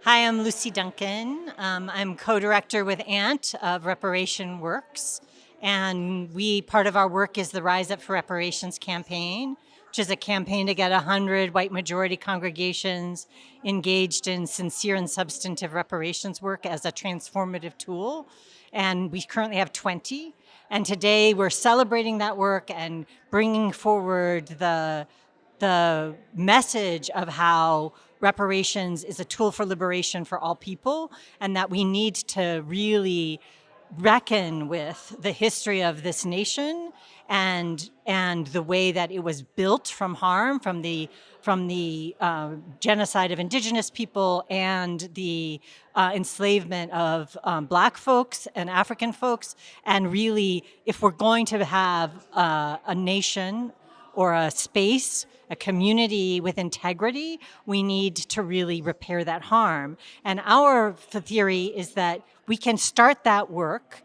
Hi, I'm Lucy Duncan. I'm co-director with ANT of Reparation Works. And part of our work is the Rise Up for Reparations campaign, which is a campaign to get 100 white majority congregations engaged in sincere and substantive reparations work as a transformative tool. And we currently have 20. And today we're celebrating that work and bringing forward the message of how reparations is a tool for liberation for all people, and that we need to really reckon with the history of this nation and the way that it was built from harm, from the genocide of indigenous people and the enslavement of Black folks and African folks. And really, if we're going to have a nation or a space, a community with integrity, we need to really repair that harm. And our theory is that we can start that work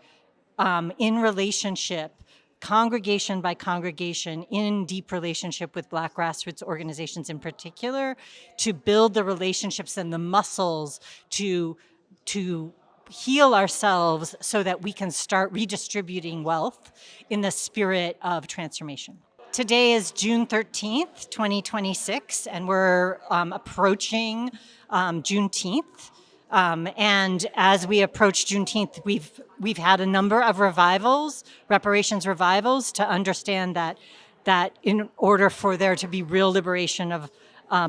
in relationship, congregation by congregation, in deep relationship with Black grassroots organizations in particular, to build the relationships and the muscles to heal ourselves so that we can start redistributing wealth in the spirit of transformation. Today is June 13th, 2026, and we're approaching Juneteenth. And as we approach Juneteenth, we've had a number of revivals, reparations revivals, to understand that in order for there to be real liberation of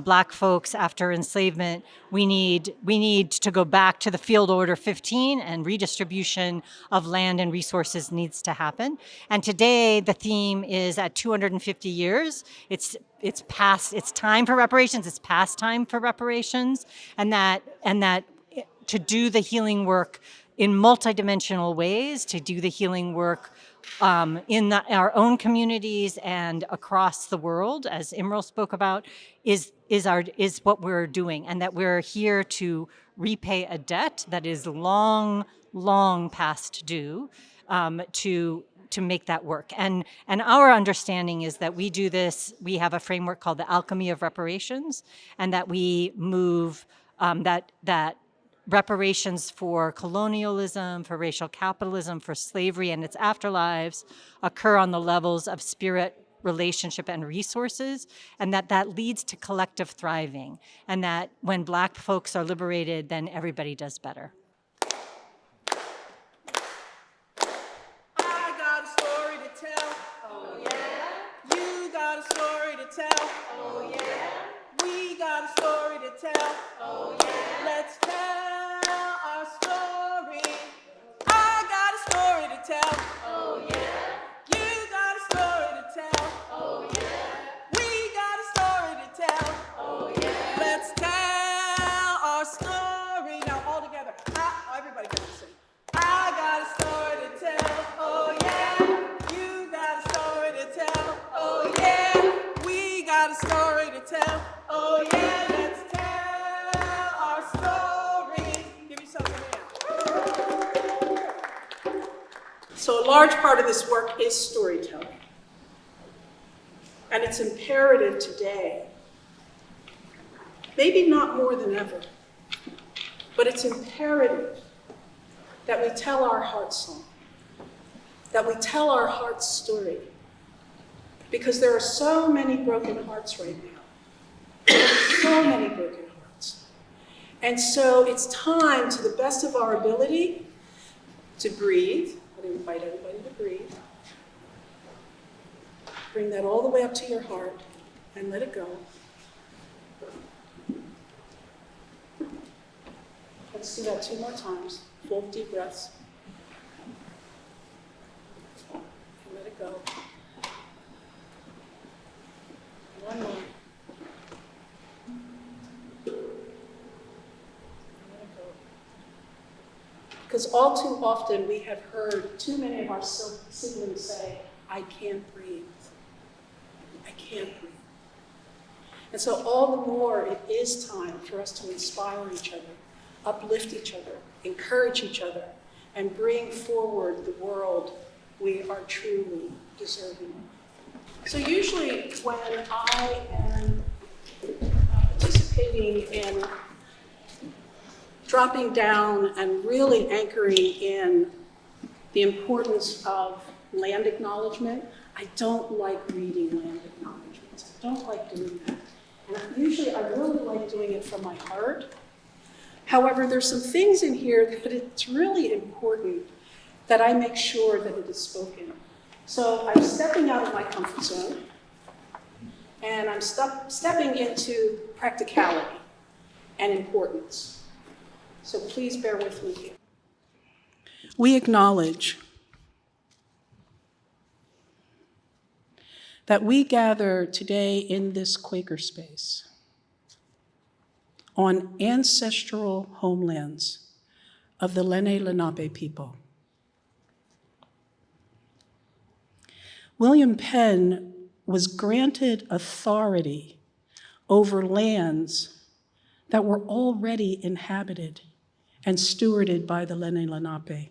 Black folks after enslavement, we need to go back to the Field Order 15, and redistribution of land and resources needs to happen. And today the theme is at 250 years. It's time for reparations. It's past time for reparations, and that to do the healing work in multidimensional ways, to do the healing work in our own communities and across the world, as Imrul spoke about, is what we're doing, and that we're here to repay a debt that is long past due, to make that work. And our understanding is that we do this. We have a framework called the Alchemy of Reparations, and that we move that reparations for colonialism, for racial capitalism, for slavery and its afterlives occur on the levels of spirit, relationship, and resources, and that leads to collective thriving, and that when Black folks are liberated, then everybody does better. I got a story to tell. Oh yeah. You got a story to tell. Oh yeah. We got a story to tell. Oh yeah. Let's tell our story. I got a story to tell. Oh yeah. You got a story to tell. Oh yeah. We got a story to tell. Oh yeah. Let's tell our story. Now all together. Everybody can sing. I got a story to tell. Oh yeah. You got a story to tell. Oh yeah. We got a story to tell. Oh yeah. Let's tell our story. Give yourself a hand. So a large part of this work is storytelling. And it's imperative today, maybe not more than ever, but it's imperative that we tell our heart song, that we tell our heart's story, because there are so many broken hearts right now. So many broken hearts. And so it's time, to the best of our ability, to breathe. I invite everybody to breathe. Bring that all the way up to your heart and let it go. Let's do that 2 more times. Full deep breaths. And let it go. One more. Because all too often we have heard too many of our siblings say, I can't breathe. I can't breathe. And so all the more it is time for us to inspire each other, uplift each other, encourage each other, and bring forward the world we are truly deserving of. So usually when I am participating in dropping down and really anchoring in the importance of land acknowledgement. I don't like reading land acknowledgements. I don't like doing that. And usually I really like doing it from my heart. However, there's some things in here that it's really important that I make sure that it is spoken. So I'm stepping out of my comfort zone, and I'm stepping into practicality and importance. So please bear with me here. We acknowledge that we gather today in this Quaker space on ancestral homelands of the Lenni Lenape people. William Penn was granted authority over lands that were already inhabited and stewarded by the Lenni Lenape.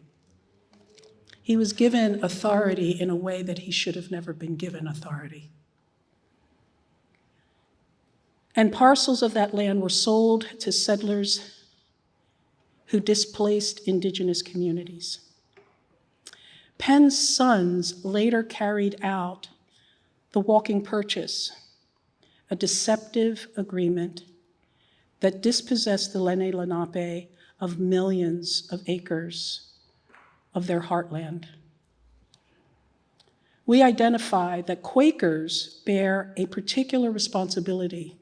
He was given authority in a way that he should have never been given authority. And parcels of that land were sold to settlers who displaced indigenous communities. Penn's sons later carried out the walking purchase, a deceptive agreement that dispossessed the Lenni Lenape of millions of acres of their heartland. We identify that Quakers bear a particular responsibility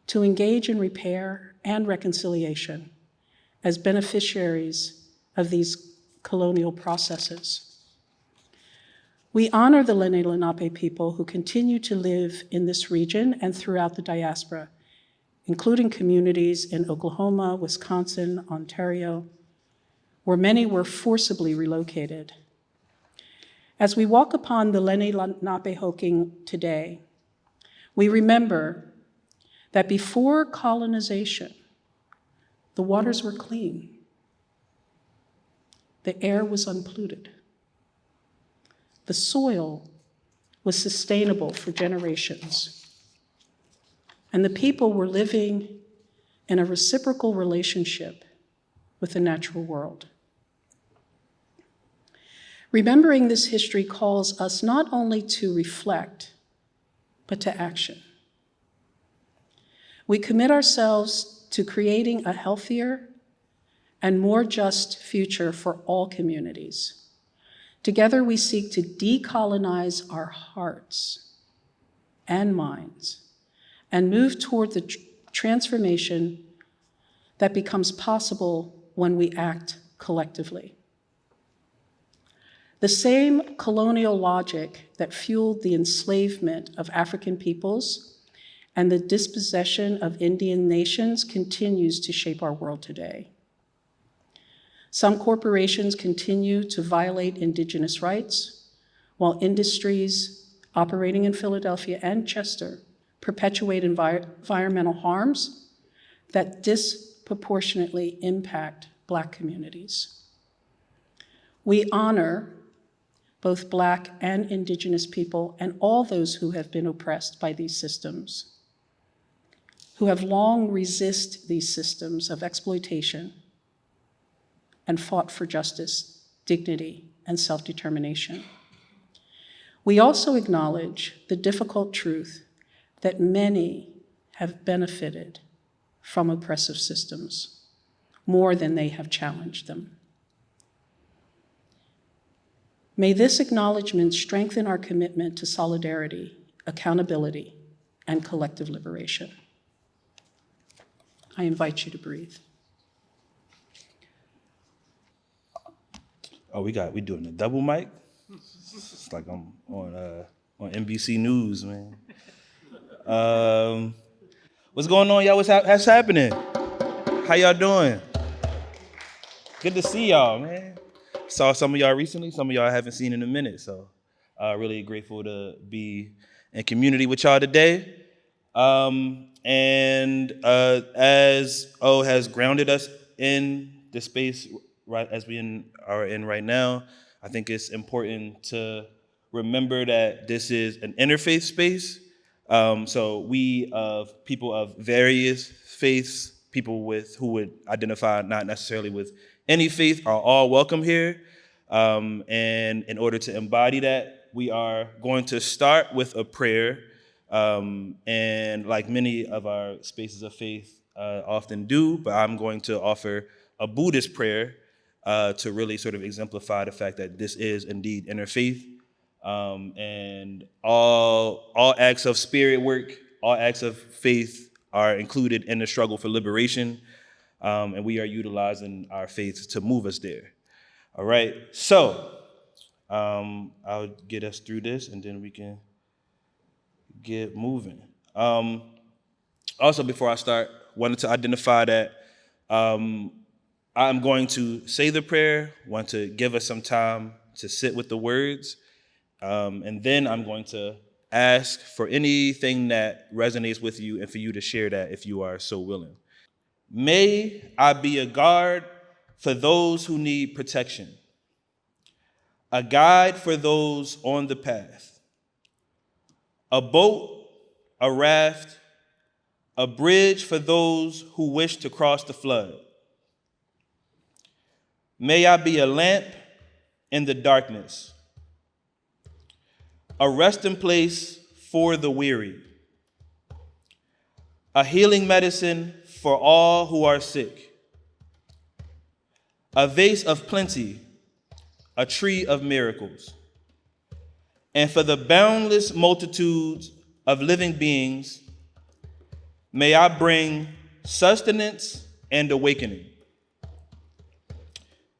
to engage in repair and reconciliation as beneficiaries of these colonial processes. We honor the Lenni Lenape people who continue to live in this region and throughout the diaspora, including communities in Oklahoma, Wisconsin, Ontario, where many were forcibly relocated. As we walk upon the Lenni Lenape Hoking today, we remember that before colonization, the waters were clean, the air was unpolluted, the soil was sustainable for generations, and the people were living in a reciprocal relationship with the natural world. Remembering this history calls us not only to reflect, but to action. We commit ourselves to creating a healthier and more just future for all communities. Together, we seek to decolonize our hearts and minds and move toward the transformation that becomes possible when we act collectively. The same colonial logic that fueled the enslavement of African peoples and the dispossession of Indian nations continues to shape our world today. Some corporations continue to violate indigenous rights, while industries operating in Philadelphia and Chester perpetuate environmental harms that disproportionately impact Black communities. We honor both Black and Indigenous people and all those who have been oppressed by these systems, who have long resisted these systems of exploitation and fought for justice, dignity, and self-determination. We also acknowledge the difficult truth that many have benefited from oppressive systems more than they have challenged them. May this acknowledgement strengthen our commitment to solidarity, accountability, and collective liberation. I invite you to breathe. Oh, we doing a double mic? It's like I'm on NBC News, man. What's going on, y'all? What's happening? How y'all doing? Good to see y'all, man. Saw some of y'all recently, some of y'all I haven't seen in a minute, so really grateful to be in community with y'all today. As O has grounded us in the space right as we are in right now, I think it's important to remember that this is an interfaith space. So we of people of various faiths people who would identify not necessarily with any faith are all welcome here. And in order to embody that, we are going to start with a prayer. And like many of our spaces of faith often do, but I'm going to offer a Buddhist prayer to really sort of exemplify the fact that this is indeed interfaith. And all acts of spirit work, all acts of faith are included in the struggle for liberation, and we are utilizing our faith to move us there. All right, so I'll get us through this, and then we can get moving. Also, before I start, wanted to identify that I'm going to say the prayer, want to give us some time to sit with the words, and then I'm going to ask for anything that resonates with you and for you to share that if you are so willing. May I be a guard for those who need protection, a guide for those on the path, a boat, a raft, a bridge for those who wish to cross the flood. May I be a lamp in the darkness, a resting place for the weary, a healing medicine for all who are sick, a vase of plenty, a tree of miracles, and for the boundless multitudes of living beings, may I bring sustenance and awakening,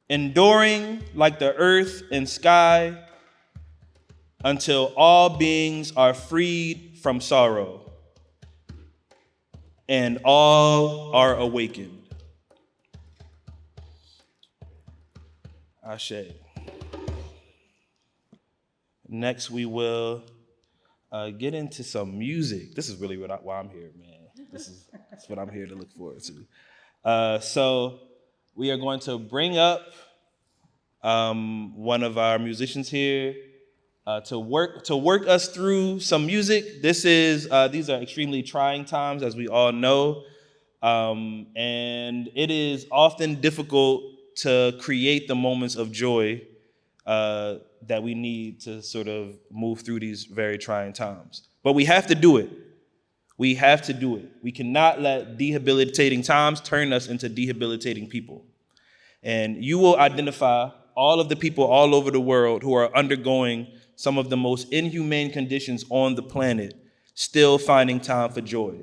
enduring like the earth and sky until all beings are freed from sorrow and all are awakened. Ashe. Next, we will get into some music. This is really why I'm here, man. That's what I'm here to look forward to. So we are going to bring up one of our musicians here to work us through some music. These are extremely trying times, as we all know, and it is often difficult to create the moments of joy that we need to sort of move through these very trying times. But we have to do it. We have to do it. We cannot let debilitating times turn us into debilitating people. And you will identify all of the people all over the world who are undergoing some of the most inhumane conditions on the planet, still finding time for joy,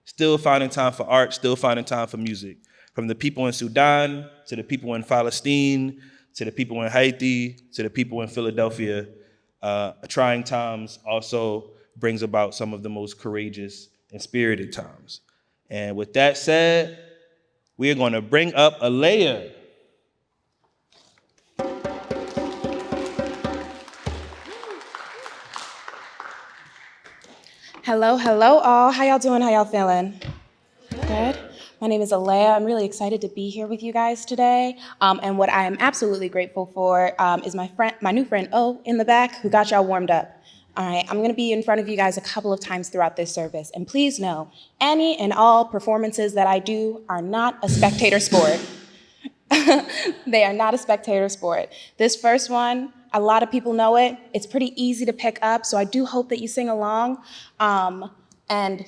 still finding time for art, still finding time for music. From the people in Sudan, to the people in Palestine, to the people in Haiti, to the people in Philadelphia. Trying times also brings about some of the most courageous and spirited times. And with that said, we are going to bring up Aleigha. Hello all. How y'all doing? How y'all feeling? Good. My name is Aleigha. I'm really excited to be here with you guys today. And what I am absolutely grateful for is my new friend O in the back who got y'all warmed up. All right, I'm going to be in front of you guys a couple of times throughout this service. And please know, any and all performances that I do are not a spectator sport. They are not a spectator sport. This first one, a lot of people know it. It's pretty easy to pick up, so I do hope that you sing along. And,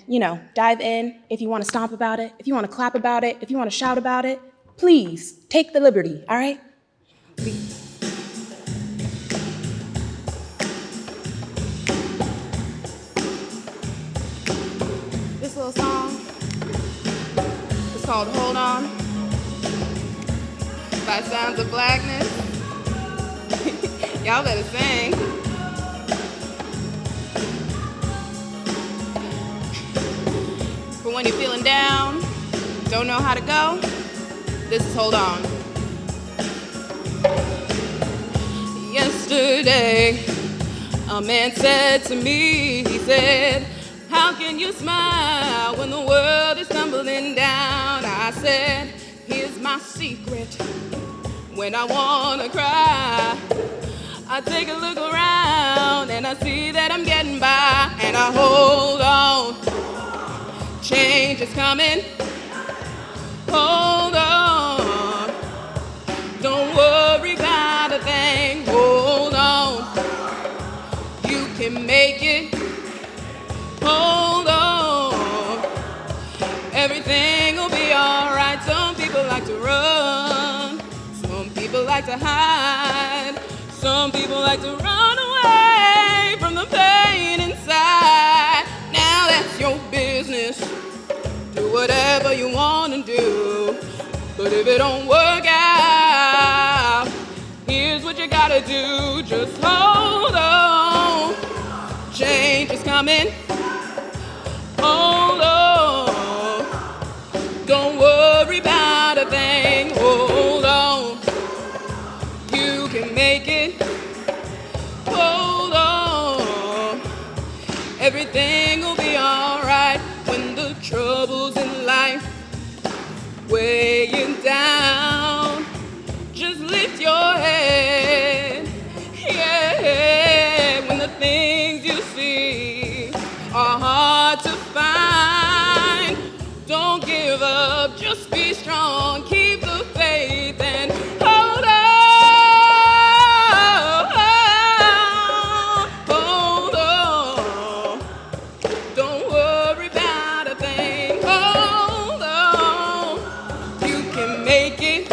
dive in if you want to stomp about it, if you want to clap about it, if you want to shout about it. Please, take the liberty, all right? This little song is called Hold On by Sounds of Blackness. Y'all better sing. For when you're feeling down, don't know how to go, this is Hold On. Yesterday, a man said to me, he said, how can you smile when the world is tumbling down? I said, here's my secret. When I wanna cry, I take a look around and I see that I'm getting by, and I hold on. Change is coming. Hold on. Don't worry about a thing. Hold on. You can make it. Hold on. Everything will be alright. Some people like to run. Some people like to hide. Some people like to run away from the pain inside. Now that's your business. Do whatever you want to do. But if it don't work out, here's what you gotta do. Just hold on. Change is coming. Hold on. Don't worry about a thing. Hold on. You can make it. Hold on. Everything will be alright when the troubles in life weigh you down. Just lift your head. Yeah, when the things you see are hard to find, don't give up, just be strong, keep the faith and hold on. Hold on. Don't worry about a thing. Hold on. You can make it.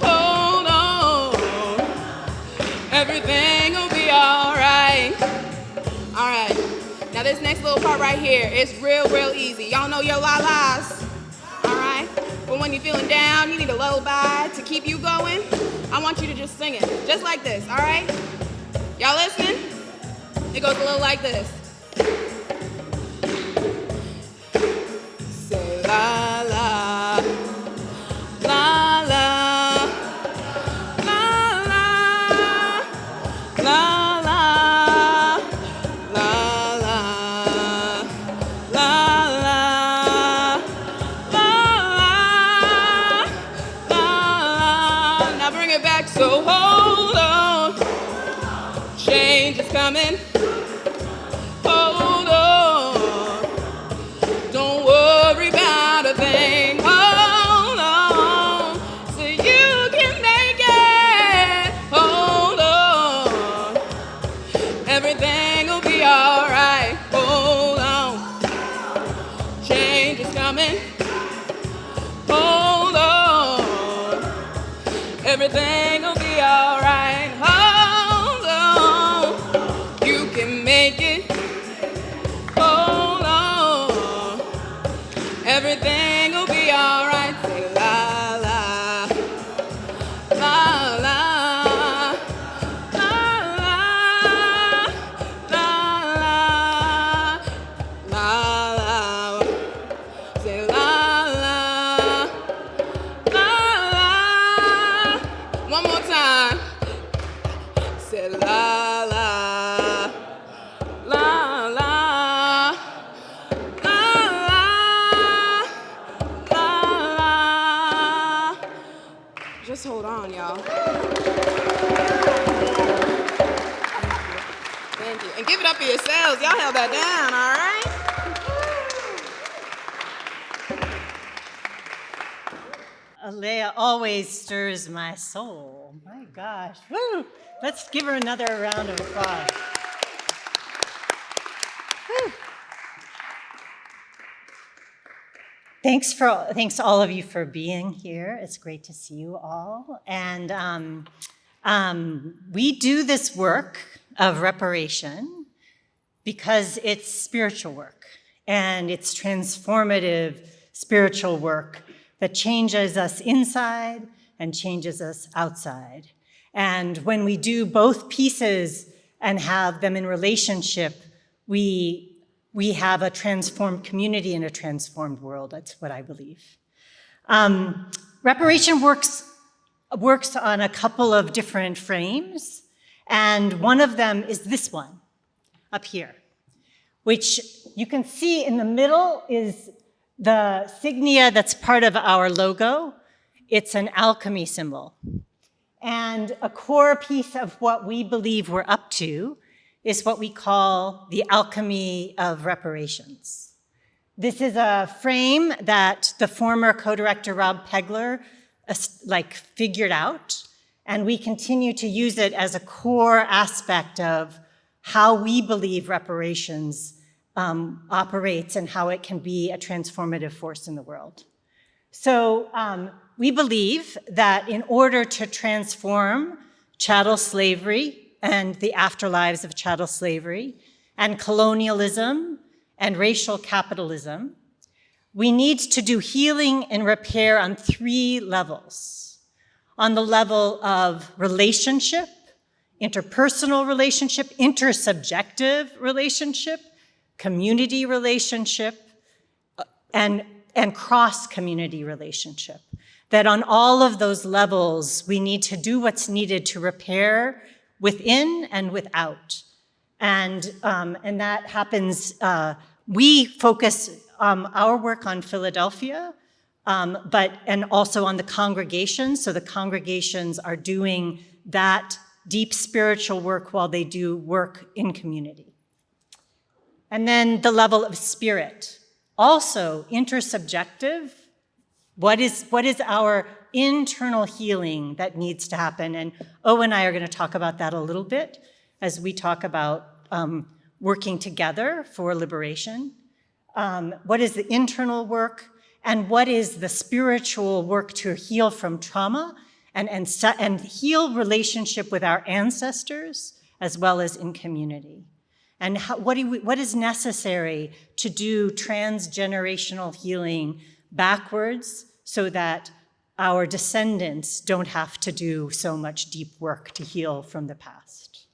Hold on. Everything will be alright. Alright. Now this next little part right here, it's real easy. Y'all know your la-las. Alright? But when you're feeling down, you need a lullaby to keep you going. I want you to just sing it. Just like this, alright? Y'all listening? It goes a little like this. Say la la, la la, la la, la la, la la, la la, la la. Now bring it back, so hold on. Change is coming. Hold on. Don't worry about a thing. Hold on. So you can make it. Hold on. Everything will be alright. Hold on. Change is coming. Hold on. Everything will be alright. Hold on. You can make it. Hold on. Everything will be alright. Say la la. La la. La la. La la. La la. Say la la. La la. One more time. Say la la. La la. La la. La la. Just hold on, y'all. Thank you. And give it up for yourselves. Y'all held that down, all right? Aleigha always stirs my soul. My gosh. Woo! Let's give her another round of applause. Woo. Thanks to all of you for being here. It's great to see you all. And we do this work of reparation because it's spiritual work, and it's transformative spiritual work that changes us inside and changes us outside. And when we do both pieces and have them in relationship, we have a transformed community and a transformed world. That's what I believe. Reparation works on a couple of different frames, and one of them is this one up here, which you can see in the middle is the signia that's part of our logo. It's an alchemy symbol. And a core piece of what we believe we're up to is what we call the alchemy of reparations. This is a frame that the former co-director Rob Pegler figured out, and we continue to use it as a core aspect of how we believe reparations operates and how it can be a transformative force in the world. So we believe that in order to transform chattel slavery and the afterlives of chattel slavery and colonialism and racial capitalism, we need to do healing and repair on 3 levels. On the level of relationship, interpersonal relationship, intersubjective relationship, community relationship, and cross-community relationship. That on all of those levels, we need to do what's needed to repair within and without. And that happens, we focus our work on Philadelphia, and also on the congregations. So the congregations are doing that deep spiritual work while they do work in community. And then the level of spirit, also intersubjective. What is our internal healing that needs to happen? And O and I are going to talk about that a little bit as we talk about working together for liberation. What is the internal work, and what is the spiritual work to heal from trauma and heal relationship with our ancestors as well as in community? And what is necessary to do transgenerational healing backwards so that our descendants don't have to do so much deep work to heal from the past?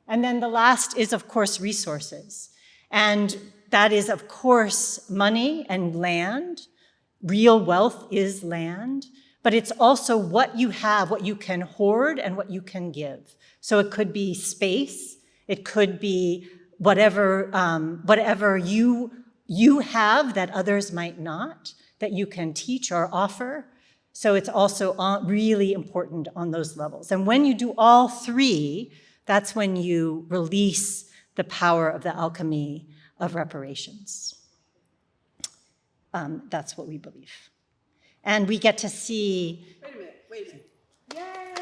And then the last is, of course, resources. And that is, of course, money and land. Real wealth is land, but it's also what you have, what you can hoard, and what you can give. So it could be space, it could be whatever you have that others might not, that you can teach or offer. So it's also really important on those levels. And when you do all 3, that's when you release the power of the alchemy of reparations. That's what we believe. And we get to see... Wait a minute. Yay!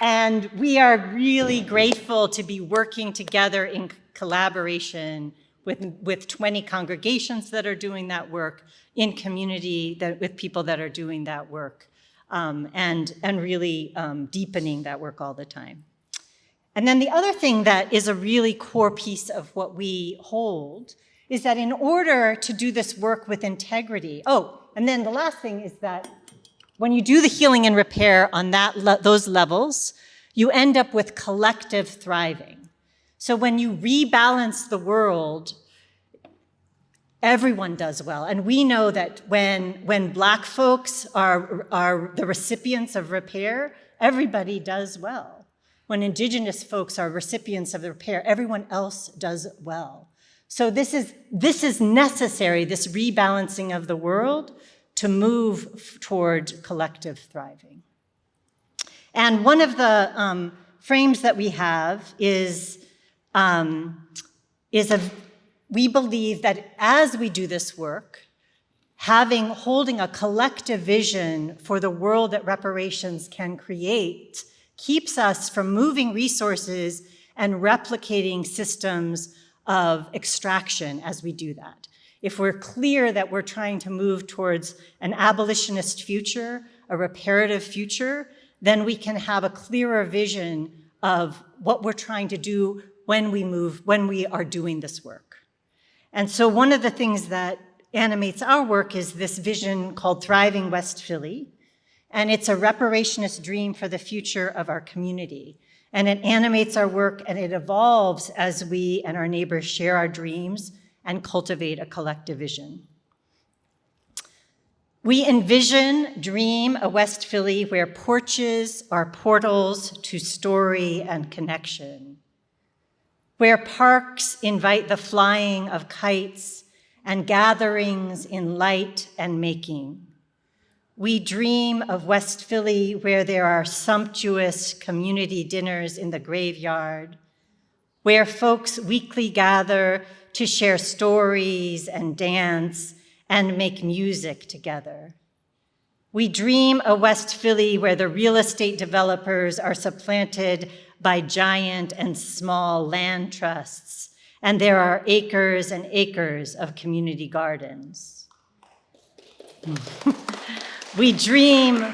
And we are really grateful to be working together in collaboration with 20 congregations that are doing that work, in community with people that are doing that work, and really deepening that work all the time. And then the other thing that is a really core piece of what we hold is that in order to do this work with integrity, and then the last thing is that when you do the healing and repair on those levels, you end up with collective thriving. So when you rebalance the world, everyone does well. And we know that when Black folks are the recipients of repair, everybody does well. When Indigenous folks are recipients of the repair, everyone else does well. So this is necessary, this rebalancing of the world, to move toward collective thriving. And one of the frames that we have is we believe that as we do this work, holding a collective vision for the world that reparations can create keeps us from moving resources and replicating systems of extraction as we do that. If we're clear that we're trying to move towards an abolitionist future, a reparative future, then we can have a clearer vision of what we're trying to do when we are doing this work. And so one of the things that animates our work is this vision called Thriving West Philly. And it's a reparationist dream for the future of our community. And it animates our work and it evolves as we and our neighbors share our dreams and cultivate a collective vision. We dream a West Philly where porches are portals to story and connection, where parks invite the flying of kites and gatherings in light and making, We dream of West Philly where there are sumptuous community dinners in the graveyard, where folks weekly gather to share stories and dance and make music together. We dream of West Philly where the real estate developers are supplanted by giant and small land trusts, and there are acres and acres of community gardens. We dream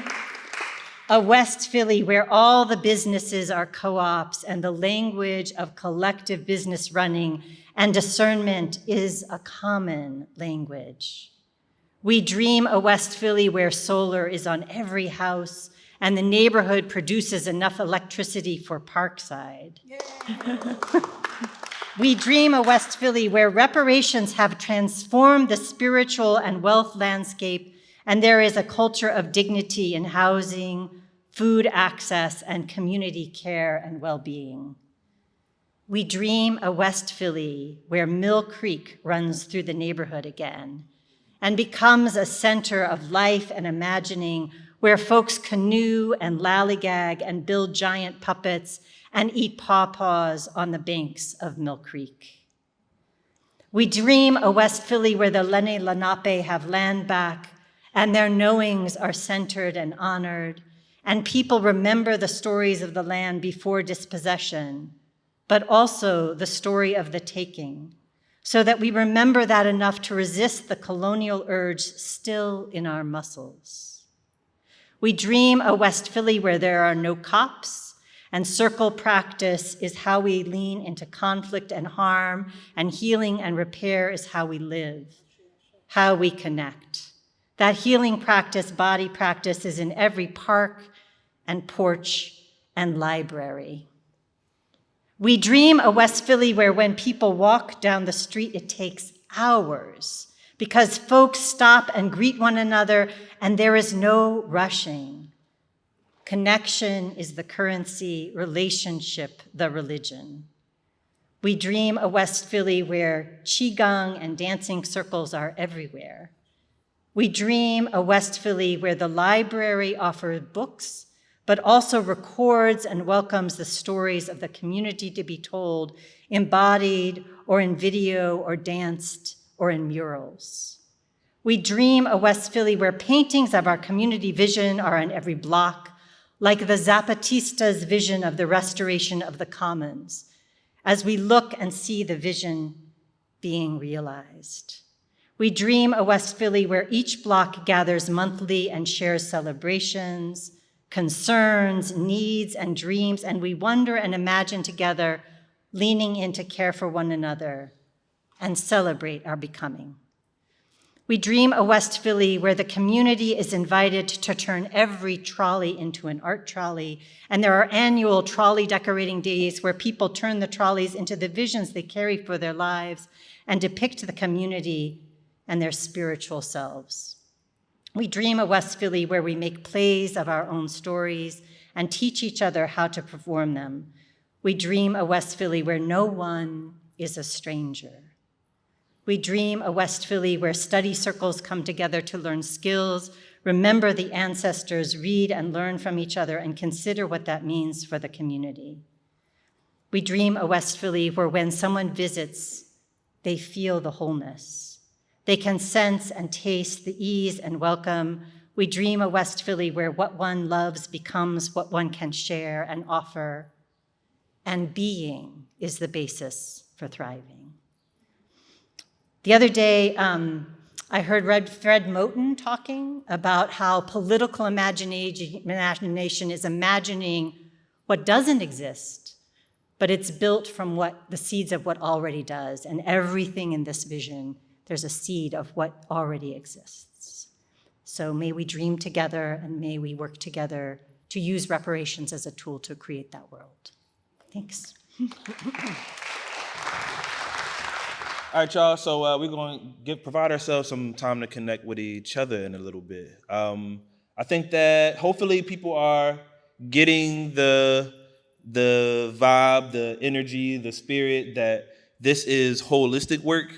of West Philly where all the businesses are co-ops and the language of collective business running and discernment is a common language. We dream of West Philly where solar is on every house and the neighborhood produces enough electricity for Parkside. We dream of West Philly where reparations have transformed the spiritual and wealth landscape, and there is a culture of dignity in housing, food access, and community care and well-being. We dream of West Philly where Mill Creek runs through the neighborhood again and becomes a center of life and imagining where folks canoe and lollygag and build giant puppets and eat pawpaws on the banks of Mill Creek. We dream of West Philly where the Lenni Lenape have land back and their knowings are centered and honored, and people remember the stories of the land before dispossession, but also the story of the taking, so that we remember that enough to resist the colonial urge still in our muscles. We dream of West Philly where there are no cops, and circle practice is how we lean into conflict and harm, and healing and repair is how we live, how we connect. That healing practice, body practice, is in every park and porch and library. We dream of West Philly where when people walk down the street, it takes hours because folks stop and greet one another and there is no rushing. Connection is the currency, relationship, the religion. We dream of West Philly where qigong and dancing circles are everywhere. We dream of West Philly where the library offers books, but also records and welcomes the stories of the community to be told, embodied or in video or danced or in murals. We dream of West Philly where paintings of our community vision are on every block, like the Zapatista's vision of the restoration of the commons, as we look and see the vision being realized. We dream of West Philly where each block gathers monthly and shares celebrations, concerns, needs, and dreams, and we wonder and imagine together, leaning in to care for one another and celebrate our becoming. We dream of West Philly where the community is invited to turn every trolley into an art trolley, and there are annual trolley decorating days where people turn the trolleys into the visions they carry for their lives and depict the community and their spiritual selves. We dream of West Philly where we make plays of our own stories and teach each other how to perform them. We dream of West Philly where no one is a stranger. We dream of West Philly where study circles come together to learn skills, remember the ancestors, read and learn from each other, and consider what that means for the community. We dream of West Philly where when someone visits, they feel the wholeness. They can sense and taste the ease and welcome. We dream of West Philly where what one loves becomes what one can share and offer, and being is the basis for thriving. The other day, I heard Fred Moten talking about how political imagination is imagining what doesn't exist, but it's built from the seeds of what already does, and everything in this vision, there's a seed of what already exists. So may we dream together and may we work together to use reparations as a tool to create that world. Thanks. All right, y'all, so we're going to provide ourselves some time to connect with each other in a little bit. I think that hopefully people are getting the vibe, the energy, the spirit that this is holistic work,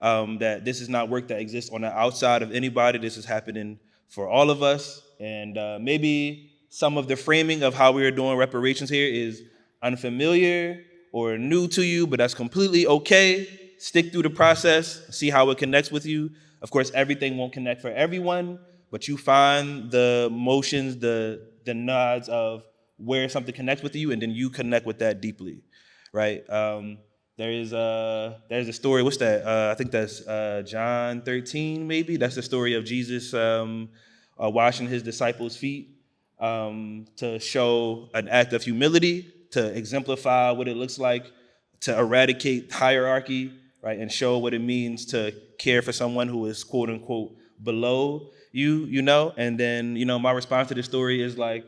that this is not work that exists on the outside of anybody. This is happening for all of us. And maybe some of the framing of how we are doing reparations here is unfamiliar or new to you, but that's completely okay. Stick through the process, see how it connects with you. Of course, everything won't connect for everyone, but you find the motions, the nods of where something connects with you, and then you connect with that deeply, right? There's a story. What's that? I think that's John 13, maybe. That's the story of Jesus washing his disciples' feet to show an act of humility, to exemplify what it looks like to eradicate hierarchy, right, and show what it means to care for someone who is quote unquote below you, you know. And then, you know, my response to this story is like,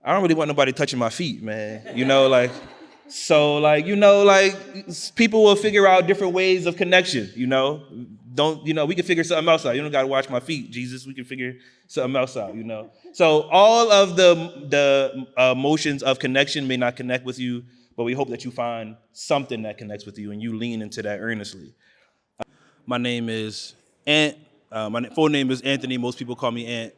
I don't really want nobody touching my feet, man. You know, like, so like, you know, like people will figure out different ways of connection, you know. Don't, you know, we can figure something else out. You don't got to watch my feet, Jesus. We can figure something else out, you know. So all of the motions of connection may not connect with you, but we hope that you find something that connects with you and you lean into that earnestly. My name is Ant. My full name is Anthony. Most people call me Ant.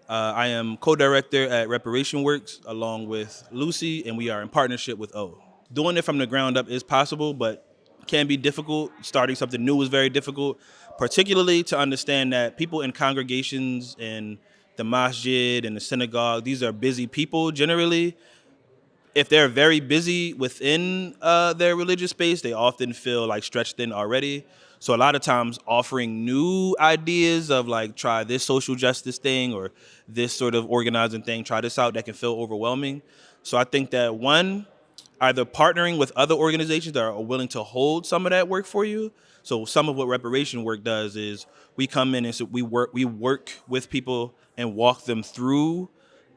I am co-director at Reparation Works along with Lucy, and we are in partnership with O. Doing it from the ground up is possible, but can be difficult. Starting something new is very difficult, particularly to understand that people in congregations and the masjid and the synagogue, these are busy people generally. If they're very busy within their religious space, they often feel like stretched thin already. So a lot of times offering new ideas of like, try this social justice thing or this sort of organizing thing, try this out, that can feel overwhelming. So I think that one, either partnering with other organizations that are willing to hold some of that work for you. So some of what reparation work does is we come in and so we work with people and walk them through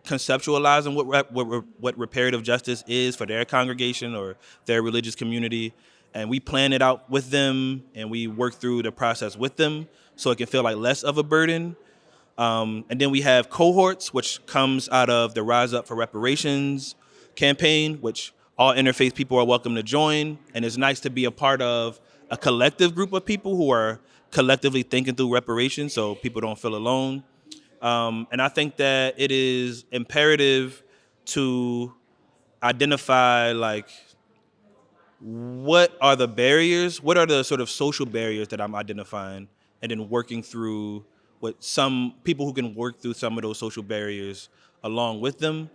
conceptualizing what reparative justice is for their congregation or their religious community. And we plan it out with them and we work through the process with them so it can feel like less of a burden. And then we have cohorts, which comes out of the Rise Up for Reparations campaign, which all interfaith people are welcome to join. And it's nice to be a part of a collective group of people who are collectively thinking through reparations so people don't feel alone. And I think that it is imperative to identify like, what are the barriers? What are the sort of social barriers that I'm identifying? And then working through what some people who can work through some of those social barriers along with them.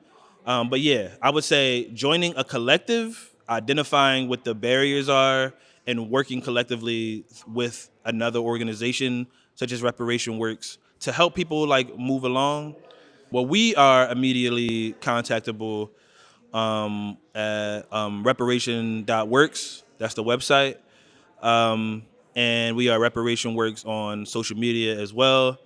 But yeah, I would say joining a collective, identifying what the barriers are, and working collectively with another organization such as Reparation Works to help people like move along. Well, we are immediately contactable at reparation.works. That's the website. And we are Reparation Works on social media as well.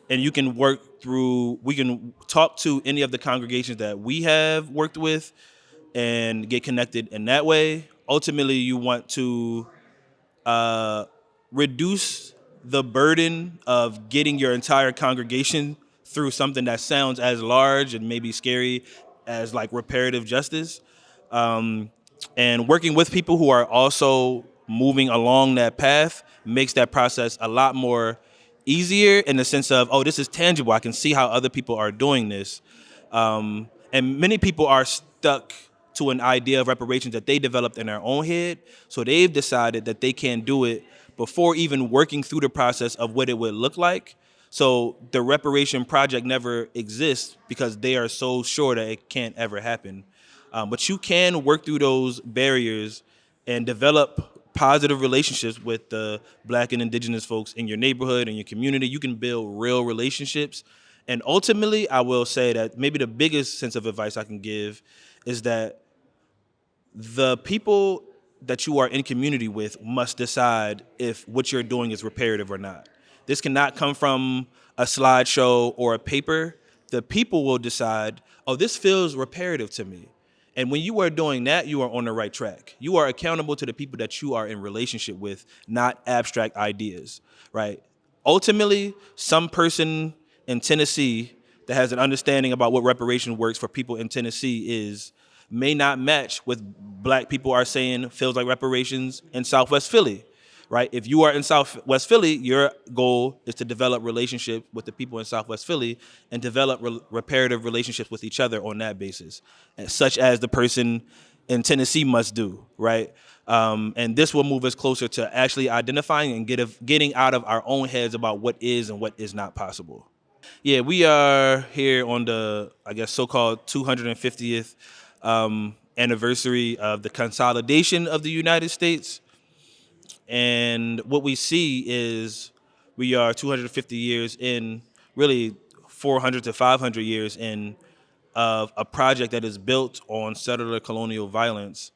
And you can we can talk to any of the congregations that we have worked with and get connected in that way. Ultimately, you want to reduce the burden of getting your entire congregation through something that sounds as large and maybe scary as like reparative justice. And working with people who are also moving along that path makes that process a lot more easier in the sense of, oh, this is tangible. I can see how other people are doing this. And many people are stuck to an idea of reparations that they developed in their own head. So they've decided that they can't do it before even working through the process of what it would look like. So the reparation project never exists because they are so sure that it can't ever happen. But you can work through those barriers and develop positive relationships with the Black and Indigenous folks in your neighborhood and your community. You can build real relationships. And ultimately, I will say that maybe the biggest sense of advice I can give is that the people that you are in community with must decide if what you're doing is reparative or not. This cannot come from a slideshow or a paper. The people will decide, oh, this feels reparative to me. And when you are doing that, you are on the right track. You are accountable to the people that you are in relationship with, not abstract ideas, right? Ultimately, some person in Tennessee that has an understanding about what reparation works for people in Tennessee may not match what Black people are saying feels like reparations in Southwest Philly, right? If you are in Southwest Philly, your goal is to develop relationship with the people in Southwest Philly and develop reparative relationships with each other on that basis, such as the person in Tennessee must do, right? And this will move us closer to actually identifying and getting out of our own heads about what is and what is not possible. Yeah, we are here on the, I guess, so-called 250th anniversary of the consolidation of the United States. And what we see is we are 250 years in, really 400 to 500 years in, of a project that is built on settler colonial violence.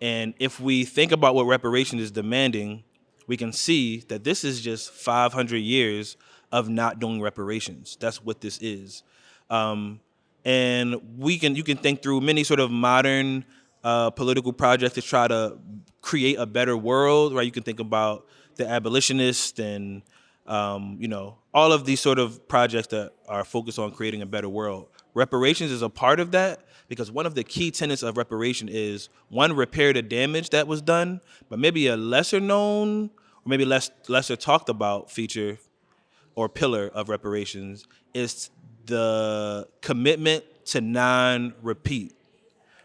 And if we think about what reparation is demanding, we can see that this is just 500 years of not doing reparations. That's what this is. And you can think through many sort of modern political projects to try to create a better world, right? You can think about the abolitionists and all of these sort of projects that are focused on creating a better world. Reparations is a part of that because one of the key tenets of reparation is, one, repair the damage that was done, but maybe a lesser known or maybe lesser talked about feature or pillar of reparations is the commitment to non-repeat,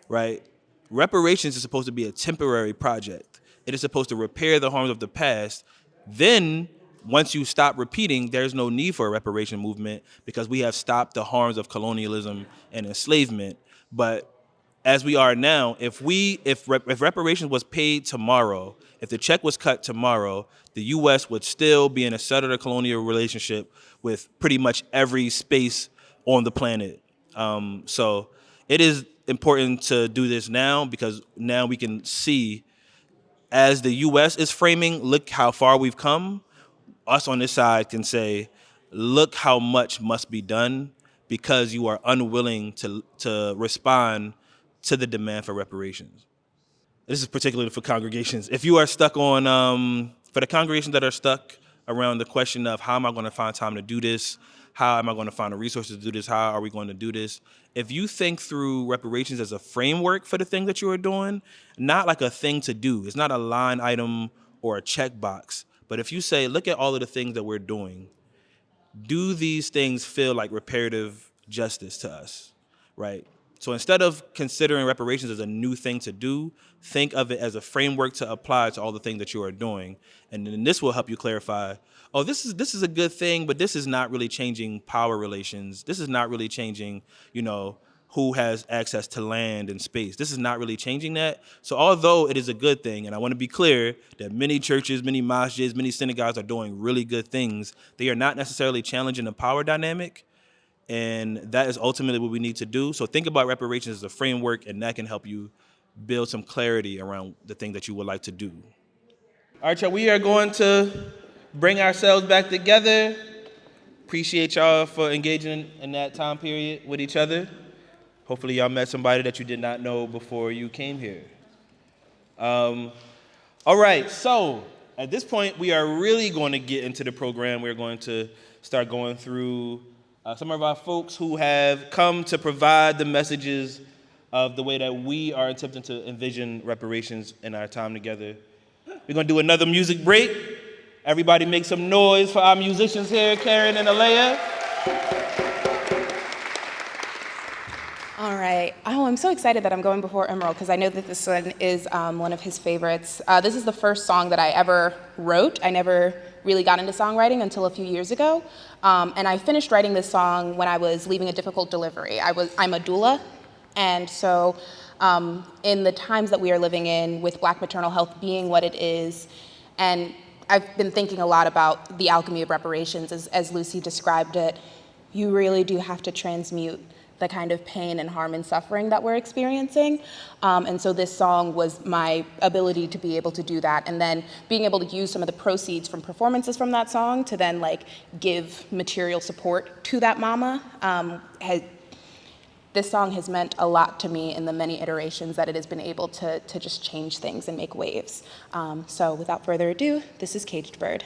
right? Reparations is supposed to be a temporary project. It is supposed to repair the harms of the past. Then, once you stop repeating, there's no need for a reparation movement because we have stopped the harms of colonialism and enslavement. But as we are now, if reparations was paid tomorrow, if the check was cut tomorrow, the U.S. would still be in a settler colonial relationship with pretty much every space on the planet. So it is important to do this now because now we can see, as the U.S. is framing, look how far we've come. Us on this side can say, look how much must be done because you are unwilling to respond to the demand for reparations. This is particularly for congregations. If you are stuck on, for the congregations that are stuck around the question of how am I going to find time to do this? How am I going to find the resources to do this? How are we going to do this? If you think through reparations as a framework for the thing that you are doing, not like a thing to do, it's not a line item or a checkbox, but if you say, look at all of the things that we're doing, do these things feel like reparative justice to us, right? So instead of considering reparations as a new thing to do, think of it as a framework to apply to all the things that you are doing. And then this will help you clarify, oh, this is a good thing, but this is not really changing power relations. This is not really changing, who has access to land and space. This is not really changing that. So although it is a good thing, and I want to be clear that many churches, many masjids, many synagogues are doing really good things, they are not necessarily challenging the power dynamic. And that is ultimately what we need to do. So think about reparations as a framework, and that can help you build some clarity around the thing that you would like to do. All right, y'all, we are going to bring ourselves back together. Appreciate y'all for engaging in that time period with each other. Hopefully y'all met somebody that you did not know before you came here. All right, so at this point, we are really going to get into the program. We're going to start going through some of our folks who have come to provide the messages of the way that we are attempting to envision reparations in our time together. We're going to do another music break. Everybody make some noise for our musicians here, Karen and Aleigha. All right. Oh, I'm so excited that I'm going before Imrul because I know that this one is one of his favorites. This is the first song that I ever wrote. I never really got into songwriting until a few years ago. And I finished writing this song when I was leaving a difficult delivery. I'm a doula. And so in the times that we are living in, with Black maternal health being what it is, and I've been thinking a lot about the alchemy of reparations, as Lucy described it, you really do have to transmute the kind of pain and harm and suffering that we're experiencing. And so this song was my ability to be able to do that, and then being able to use some of the proceeds from performances from that song to then give material support to that mama. This song has meant a lot to me in the many iterations that it has been able to just change things and make waves. So without further ado, this is Caged Bird.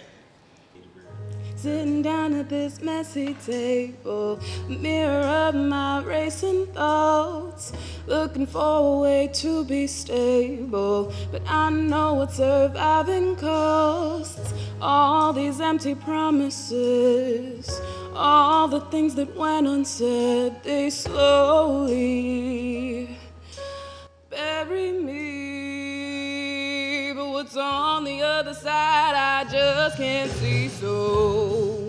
sitting down at this messy table, mirror of my racing thoughts, looking for a way to be stable, but I know what surviving costs. All these empty promises, all the things that went unsaid, they slowly bury me. But what's on the other side, I just can't see. So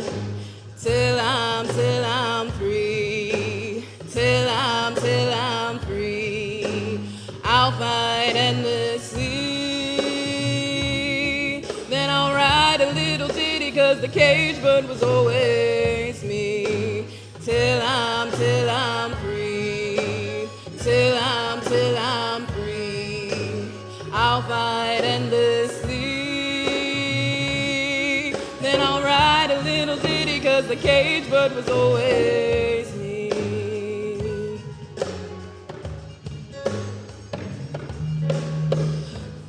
till I'm free, till I'm free, I'll fight endlessly. Then I'll write a little ditty, 'cause the cage bird was always me. Till I'm free, till I'm free, I'll fight endlessly. Then I'll write a little ditty, 'cause the cage bird was always me.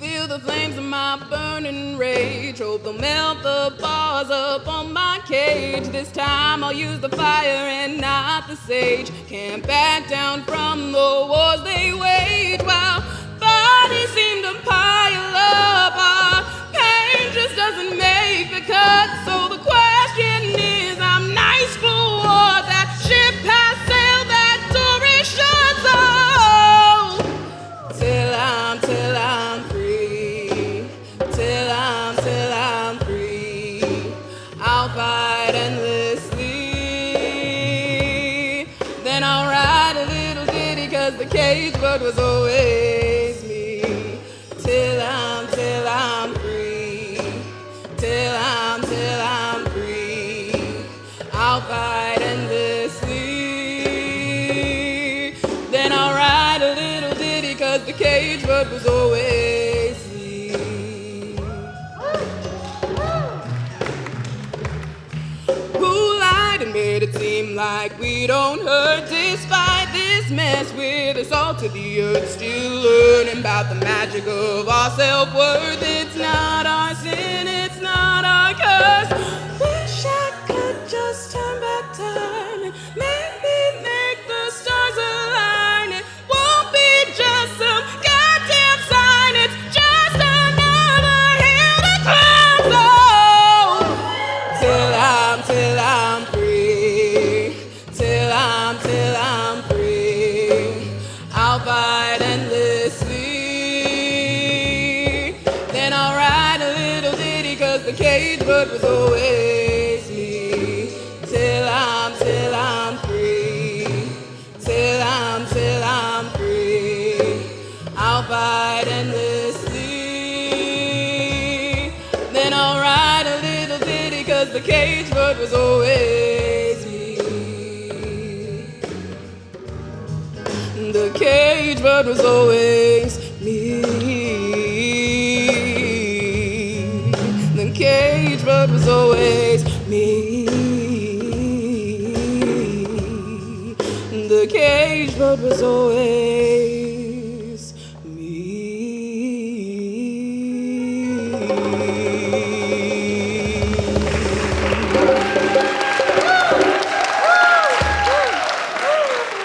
Feel the flames of my burning rage, hope they'll melt the bars up on my cage. This time I'll use the fire and not the sage. Can't back down from the wars they wage, while bodies seem to pile up. Our pain just doesn't make the cut. So the question is, I'm nice for war. That ship has sailed, that door is shut. So till I'm free, till I'm free, I'll fight endlessly. Then I'll write a little ditty, 'cause the cage bird was always me. Till I'm free, till I'm free, I'll fight endlessly. Then I'll write a little ditty, 'cause the cage bird was always me. Who lied and made it seem like we don't hurt, despite this mess with us all to the earth, still learning about the magic of our self-worth. It's not our sin, it's not our curse. Wish I could just turn back time and maybe make the stars align. It won't be just some goddamn sign, it's just another hill to climb. So till I'm free, till I'm free, I'll fight endlessly. Then I'll write a little ditty, 'cause the cage bird was always me. Till I'm free, till I'm free, I'll fight endlessly. Then I'll write a little ditty, 'cause the cage bird was always me. The cage bird was always me. The cage bird was always me. The cage bird was always me.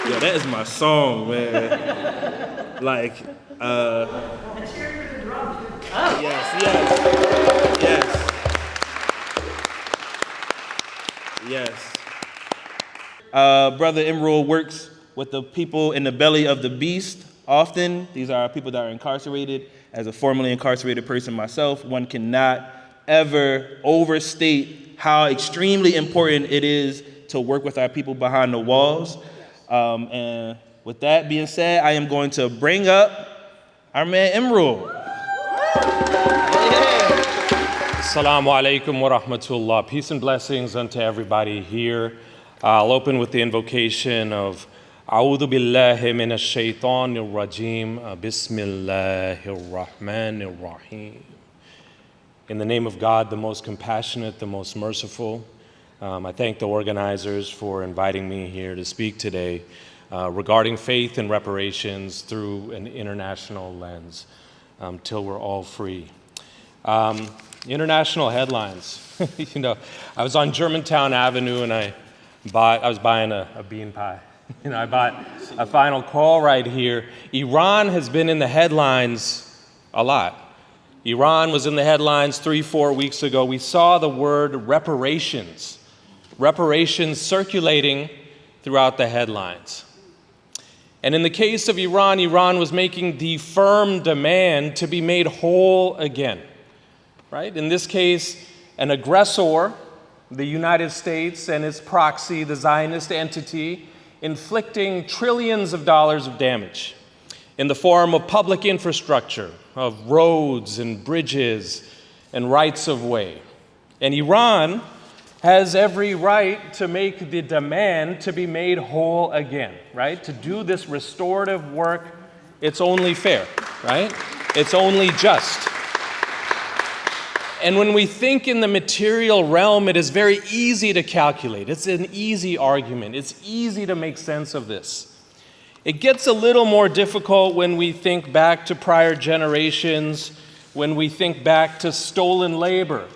Yo, that is my song, man. Like, yes. Brother Imrul works with the people in the belly of the beast often. These are people that are incarcerated. As a formerly incarcerated person myself, one cannot ever overstate how extremely important it is to work with our people behind the walls. And with that being said, I am going to bring up our man Imrul. Assalamu alaikum wa rahmatullah. Peace and blessings unto everybody here. I'll open with the invocation of A'udhu billahi minash shaitanir rajim. Bismillahir rahmanir rahim. In the name of God, the most compassionate, the most merciful, I thank the organizers for inviting me here to speak today regarding faith and reparations through an international lens till we're all free. International headlines. I was on Germantown Avenue and I was buying a bean pie. I bought a final call right here. Iran has been in the headlines a lot. Iran was in the headlines 3-4 weeks ago. We saw the word reparations circulating throughout the headlines. And in the case of Iran, Iran was making the firm demand to be made whole again, right? In this case, an aggressor, the United States and its proxy, the Zionist entity, inflicting trillions of dollars of damage in the form of public infrastructure, of roads and bridges and rights of way. And Iran has every right to make the demand to be made whole again, right? To do this restorative work, it's only fair, right? It's only just. And when we think in the material realm, it is very easy to calculate. It's an easy argument. It's easy to make sense of this. It gets a little more difficult when we think back to prior generations, when we think back to stolen labor.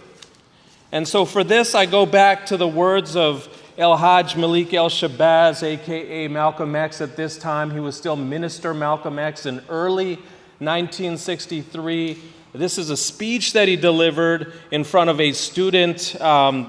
And so for this, I go back to the words of El-Hajj Malik El-Shabazz, a.k.a. Malcolm X. At this time, he was still Minister Malcolm X in early 1963. This is a speech that he delivered in front of a student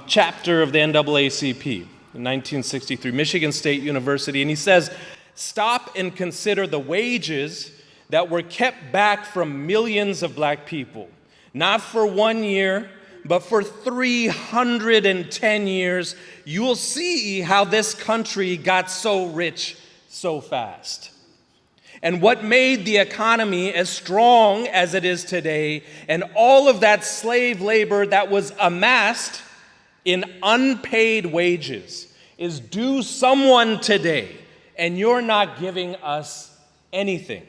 chapter of the NAACP in 1963, Michigan State University. And he says, "Stop and consider the wages that were kept back from millions of black people, not for 1 year, but for 310 years, you will see how this country got so rich so fast. And what made the economy as strong as it is today, and all of that slave labor that was amassed in unpaid wages, is due someone today, and you're not giving us anything."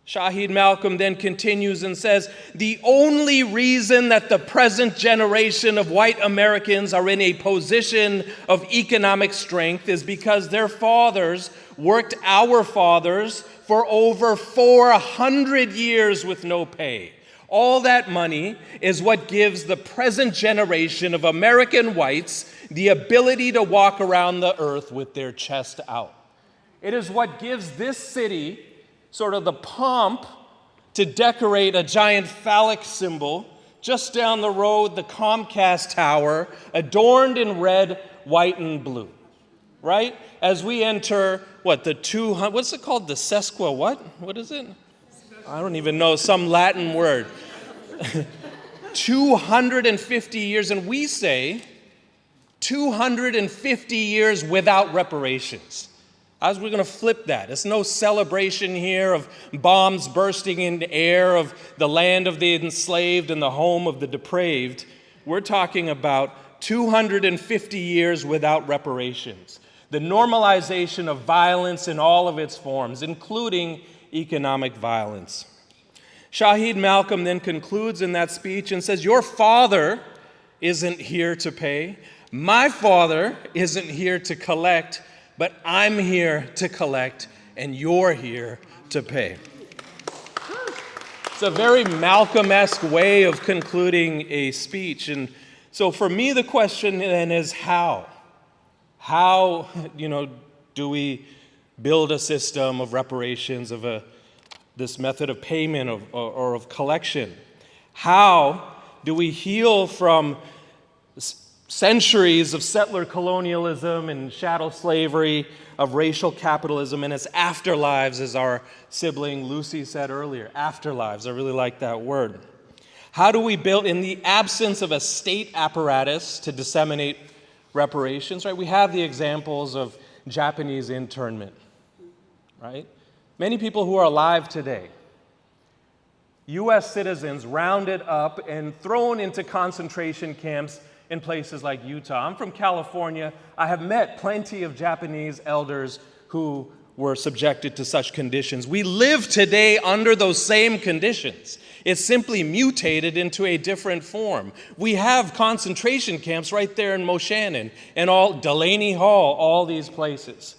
Shahid Malcolm then continues and says, "The only reason that the present generation of white Americans are in a position of economic strength is because their fathers worked our fathers for over 400 years with no pay. All that money is what gives the present generation of American whites the ability to walk around the earth with their chest out. It is what gives this city sort of the pomp to decorate a giant phallic symbol just down the road, the Comcast Tower, adorned in red, white, and blue, right? As we enter, what's it called? The sesqua, what is it? I don't even know, some Latin word. 250 years, and we say 250 years without reparations. As we're going to flip that. It's no celebration here of bombs bursting in the air, of the land of the enslaved and the home of the depraved. We're talking about 250 years without reparations. The normalization of violence in all of its forms, including economic violence. Shahid Malcolm then concludes in that speech and says, "Your father isn't here to pay. My father isn't here to collect. But I'm here to collect, and you're here to pay." It's a very Malcolm-esque way of concluding a speech. And so for me, the question then is how? How, do we build a system of reparations, of this method of payment or of collection? How do we heal from centuries of settler colonialism and chattel slavery, of racial capitalism and its afterlives, as our sibling Lucy said earlier? Afterlives, I really like that word. How do we build, in the absence of a state apparatus to disseminate reparations, right? We have the examples of Japanese internment, right? Many people who are alive today, U.S. citizens rounded up and thrown into concentration camps in places like Utah. I'm from California. I have met plenty of Japanese elders who were subjected to such conditions. We live today under those same conditions. It's simply mutated into a different form. We have concentration camps right there in Moshannon and all Delaney Hall, all these places,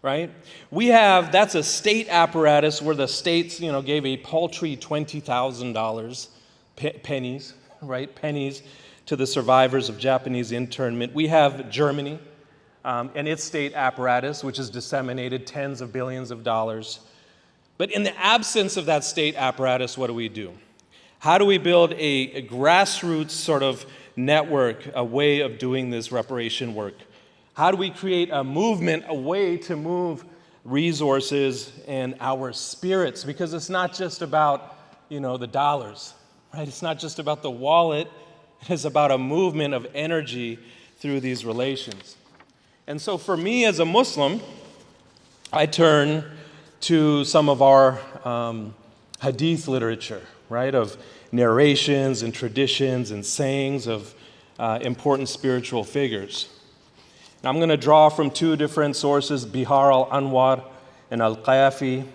right? That's a state apparatus where the states, gave a paltry $20,000 pennies, right? Pennies to the survivors of Japanese internment. We have Germany and its state apparatus, which has disseminated tens of billions of dollars. But in the absence of that state apparatus, what do? How do we build a grassroots sort of network, a way of doing this reparation work? How do we create a movement, a way to move resources and our spirits? Because it's not just about, the dollars, right? It's not just about the wallet. It's about a movement of energy through these relations. And so for me as a Muslim, I turn to some of our hadith literature, right, of narrations and traditions and sayings of important spiritual figures. And I'm going to draw from two different sources, Bihar al-Anwar and al-Qayafi.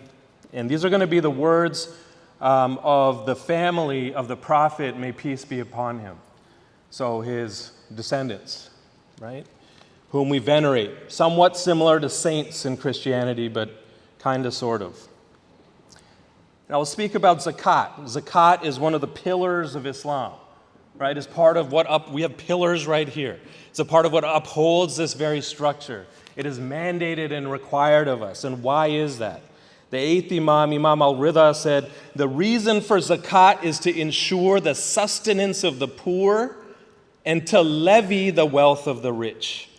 And these are going to be the words of the family of the Prophet, may peace be upon him. So his descendants, right, whom we venerate. Somewhat similar to saints in Christianity, but kind of, sort of. And I will speak about zakat. Zakat is one of the pillars of Islam, right? It's part of we have pillars right here. It's a part of what upholds this very structure. It is mandated and required of us. And why is that? The eighth Imam, Imam al-Ridha, said, the reason for zakat is to ensure the sustenance of the poor and to levy the wealth of the rich.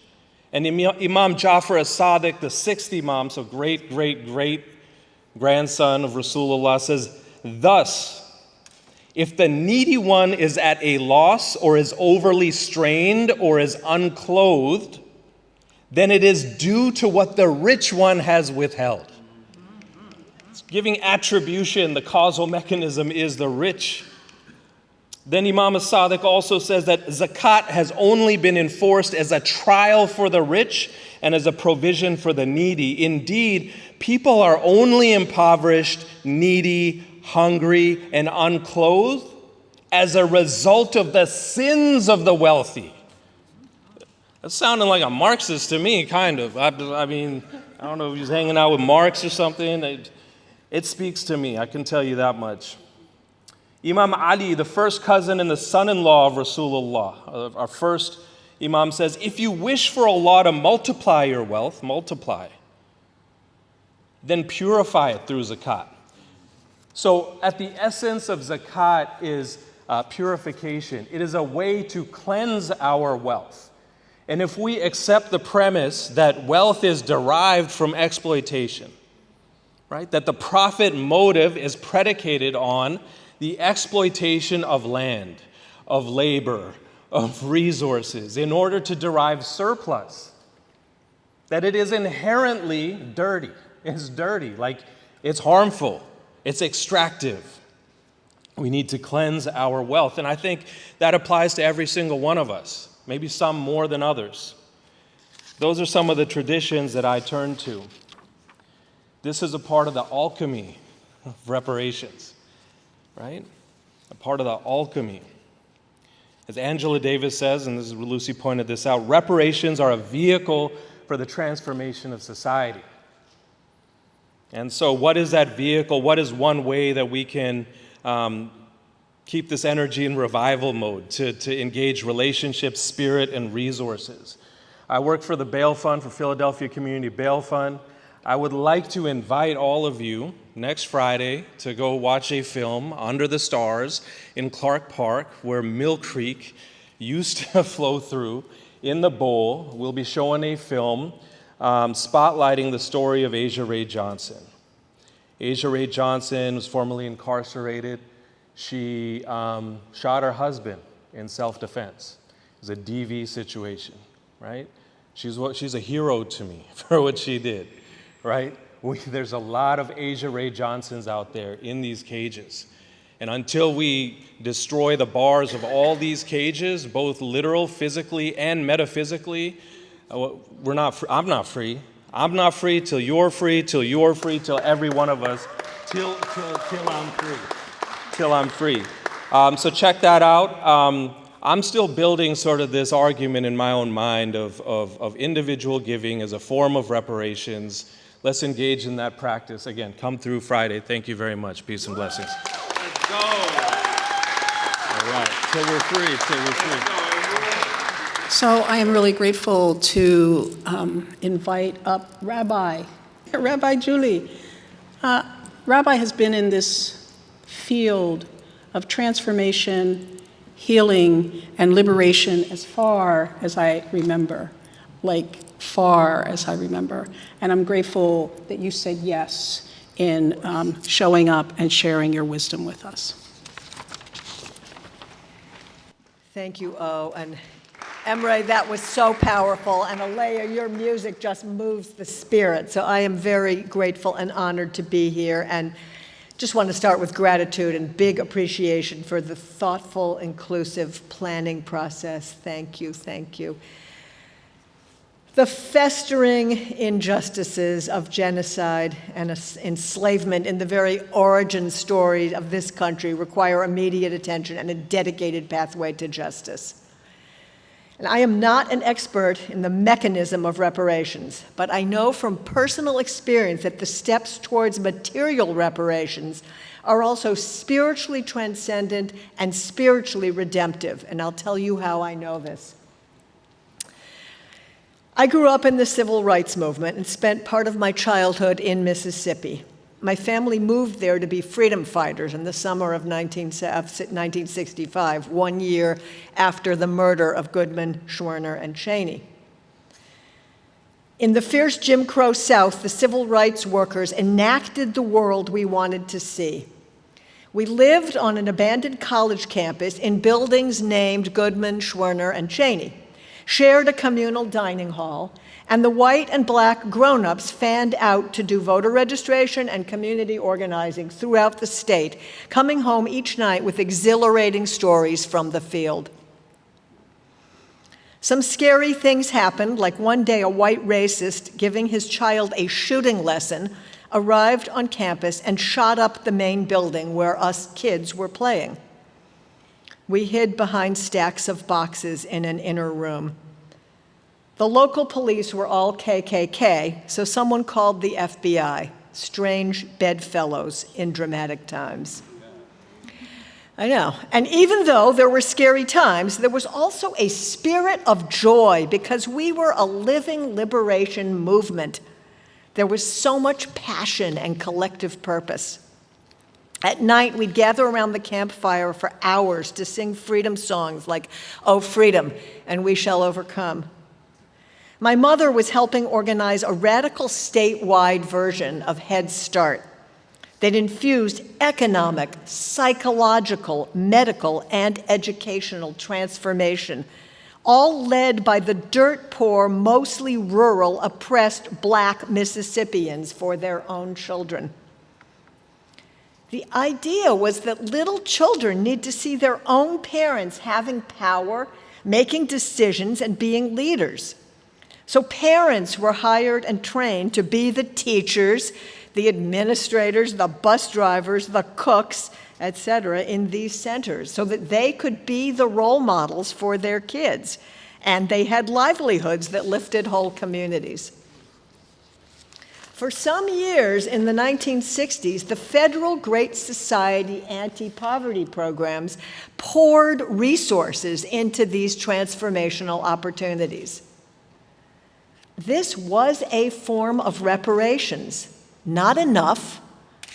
And Imam Jafar as-Sadiq, the sixth Imam, so great grandson of Rasulullah, says, thus, if the needy one is at a loss or is overly strained or is unclothed, then it is due to what the rich one has withheld. It's giving attribution, the causal mechanism is the rich. Then Imam as-Sadiq also says that zakat has only been enforced as a trial for the rich and as a provision for the needy. Indeed, people are only impoverished, needy, hungry, and unclothed as a result of the sins of the wealthy. That's sounding like a Marxist to me, kind of. I mean, I don't know if he's hanging out with Marx or something. It speaks to me, I can tell you that much. Imam Ali, the first cousin and the son-in-law of Rasulullah, our first Imam, says, if you wish for Allah to multiply your wealth, then purify it through zakat. So at the essence of zakat is purification. It is a way to cleanse our wealth. And if we accept the premise that wealth is derived from exploitation, right, that the profit motive is predicated on the exploitation of land, of labor, of resources in order to derive surplus, that it is inherently dirty. It's dirty, like it's harmful, it's extractive. We need to cleanse our wealth. And I think that applies to every single one of us, maybe some more than others. Those are some of the traditions that I turn to. This is a part of the alchemy of reparations, right? A part of the alchemy. As Angela Davis says, and this is Lucy pointed this out, reparations are a vehicle for the transformation of society. And so what is that vehicle? What is one way that we can keep this energy in revival mode to engage relationships, spirit, and resources? I work for the Bail Fund, for Philadelphia Community Bail Fund. I would like to invite all of you next Friday to go watch a film, Under the Stars, in Clark Park, where Mill Creek used to flow through. In the bowl, we'll be showing a film spotlighting the story of Asia Ray Johnson. Asia Ray Johnson was formerly incarcerated. She shot her husband in self-defense. It was a DV situation, right? She's a hero to me for what she did, right? There's a lot of Asia Ray Johnsons out there in these cages. And until we destroy the bars of all these cages, both literal, physically, and metaphysically, I'm not free. I'm not free till you're free, till you're free, till every one of us, till I'm free. Till I'm free. So check that out. I'm still building sort of this argument in my own mind of individual giving as a form of reparations. Let's engage in that practice. Again, come through Friday. Thank you very much. Peace and blessings. Let's go. Till we're free, till we're free. So I am really grateful to invite up Rabbi, Rabbi Julie. Rabbi has been in this field of transformation, healing, and liberation as far as I remember, like far as I remember. And I'm grateful that you said yes in showing up and sharing your wisdom with us. Thank you, O. And Emre, that was so powerful. And Aleigha, your music just moves the spirit. So I am very grateful and honored to be here. And just want to start with gratitude and big appreciation for the thoughtful, inclusive planning process. Thank you, thank you. The festering injustices of genocide and enslavement in the very origin story of this country require immediate attention and a dedicated pathway to justice. And I am not an expert in the mechanism of reparations, but I know from personal experience that the steps towards material reparations are also spiritually transcendent and spiritually redemptive, and I'll tell you how I know this. I grew up in the civil rights movement and spent part of my childhood in Mississippi. My family moved there to be freedom fighters in the summer of 1965, 1 year after the murder of Goodman, Schwerner, and Cheney. In the fierce Jim Crow South, the civil rights workers enacted the world we wanted to see. We lived on an abandoned college campus in buildings named Goodman, Schwerner, and Cheney, shared a communal dining hall, and the white and black grown-ups fanned out to do voter registration and community organizing throughout the state, coming home each night with exhilarating stories from the field. Some scary things happened, like one day a white racist giving his child a shooting lesson arrived on campus and shot up the main building where us kids were playing. We hid behind stacks of boxes in an inner room. The local police were all KKK, so someone called the FBI, strange bedfellows in dramatic times. I know. And even though there were scary times, there was also a spirit of joy because we were a living liberation movement. There was so much passion and collective purpose. At night, we'd gather around the campfire for hours to sing freedom songs like, "Oh, freedom, and we shall overcome." My mother was helping organize a radical statewide version of Head Start that infused economic, psychological, medical, and educational transformation, all led by the dirt-poor, mostly rural, oppressed Black Mississippians for their own children. The idea was that little children need to see their own parents having power, making decisions, and being leaders. So parents were hired and trained to be the teachers, the administrators, the bus drivers, the cooks, etc., in these centers so that they could be the role models for their kids. And they had livelihoods that lifted whole communities. For some years in the 1960s, the Federal Great Society anti-poverty programs poured resources into these transformational opportunities. This was a form of reparations. Not enough,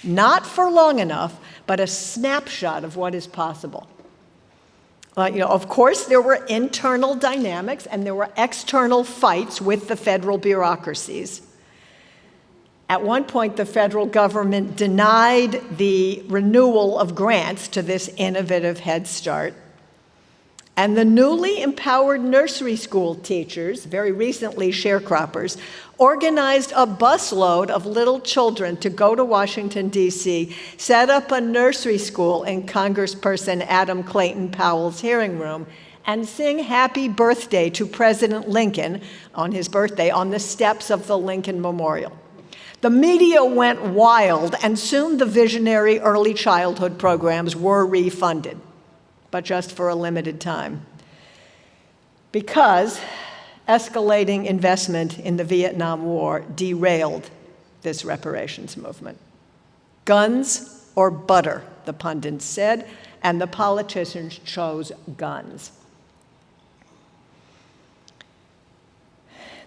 not for long enough, but a snapshot of what is possible. Of course, there were internal dynamics and there were external fights with the federal bureaucracies. At one point, the federal government denied the renewal of grants to this innovative Head Start. And the newly empowered nursery school teachers, very recently sharecroppers, organized a busload of little children to go to Washington, D.C., set up a nursery school in Congressperson Adam Clayton Powell's hearing room, and sing happy birthday to President Lincoln on his birthday on the steps of the Lincoln Memorial. The media went wild, and soon the visionary early childhood programs were refunded, but just for a limited time, because escalating investment in the Vietnam War derailed this reparations movement. Guns or butter, the pundits said, and the politicians chose guns.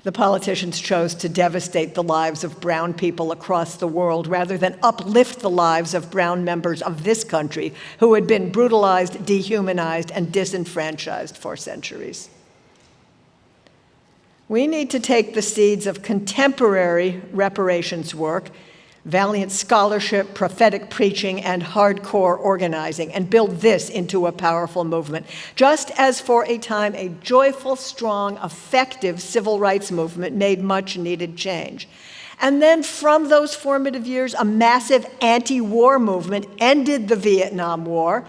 The politicians chose to devastate the lives of brown people across the world rather than uplift the lives of brown members of this country who had been brutalized, dehumanized, and disenfranchised for centuries. We need to take the seeds of contemporary reparations work, valiant scholarship, prophetic preaching, and hardcore organizing, and build this into a powerful movement. Just as for a time a joyful, strong, effective civil rights movement made much needed change. And then from those formative years, a massive anti-war movement ended the Vietnam War,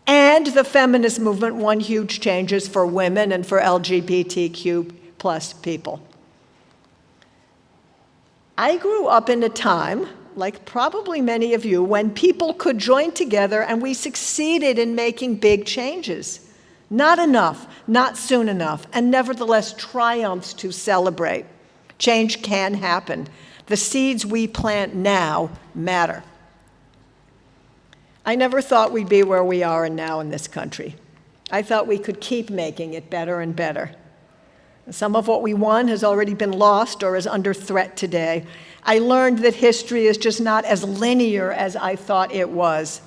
and the feminist movement won huge changes for women and for LGBTQ plus people. I grew up in a time, like probably many of you, when people could join together and we succeeded in making big changes. Not enough, not soon enough, and nevertheless triumphs to celebrate. Change can happen. The seeds we plant now matter. I never thought we'd be where we are now in this country. I thought we could keep making it better and better. Some of what we won has already been lost or is under threat today. I learned that history is just not as linear as I thought it was.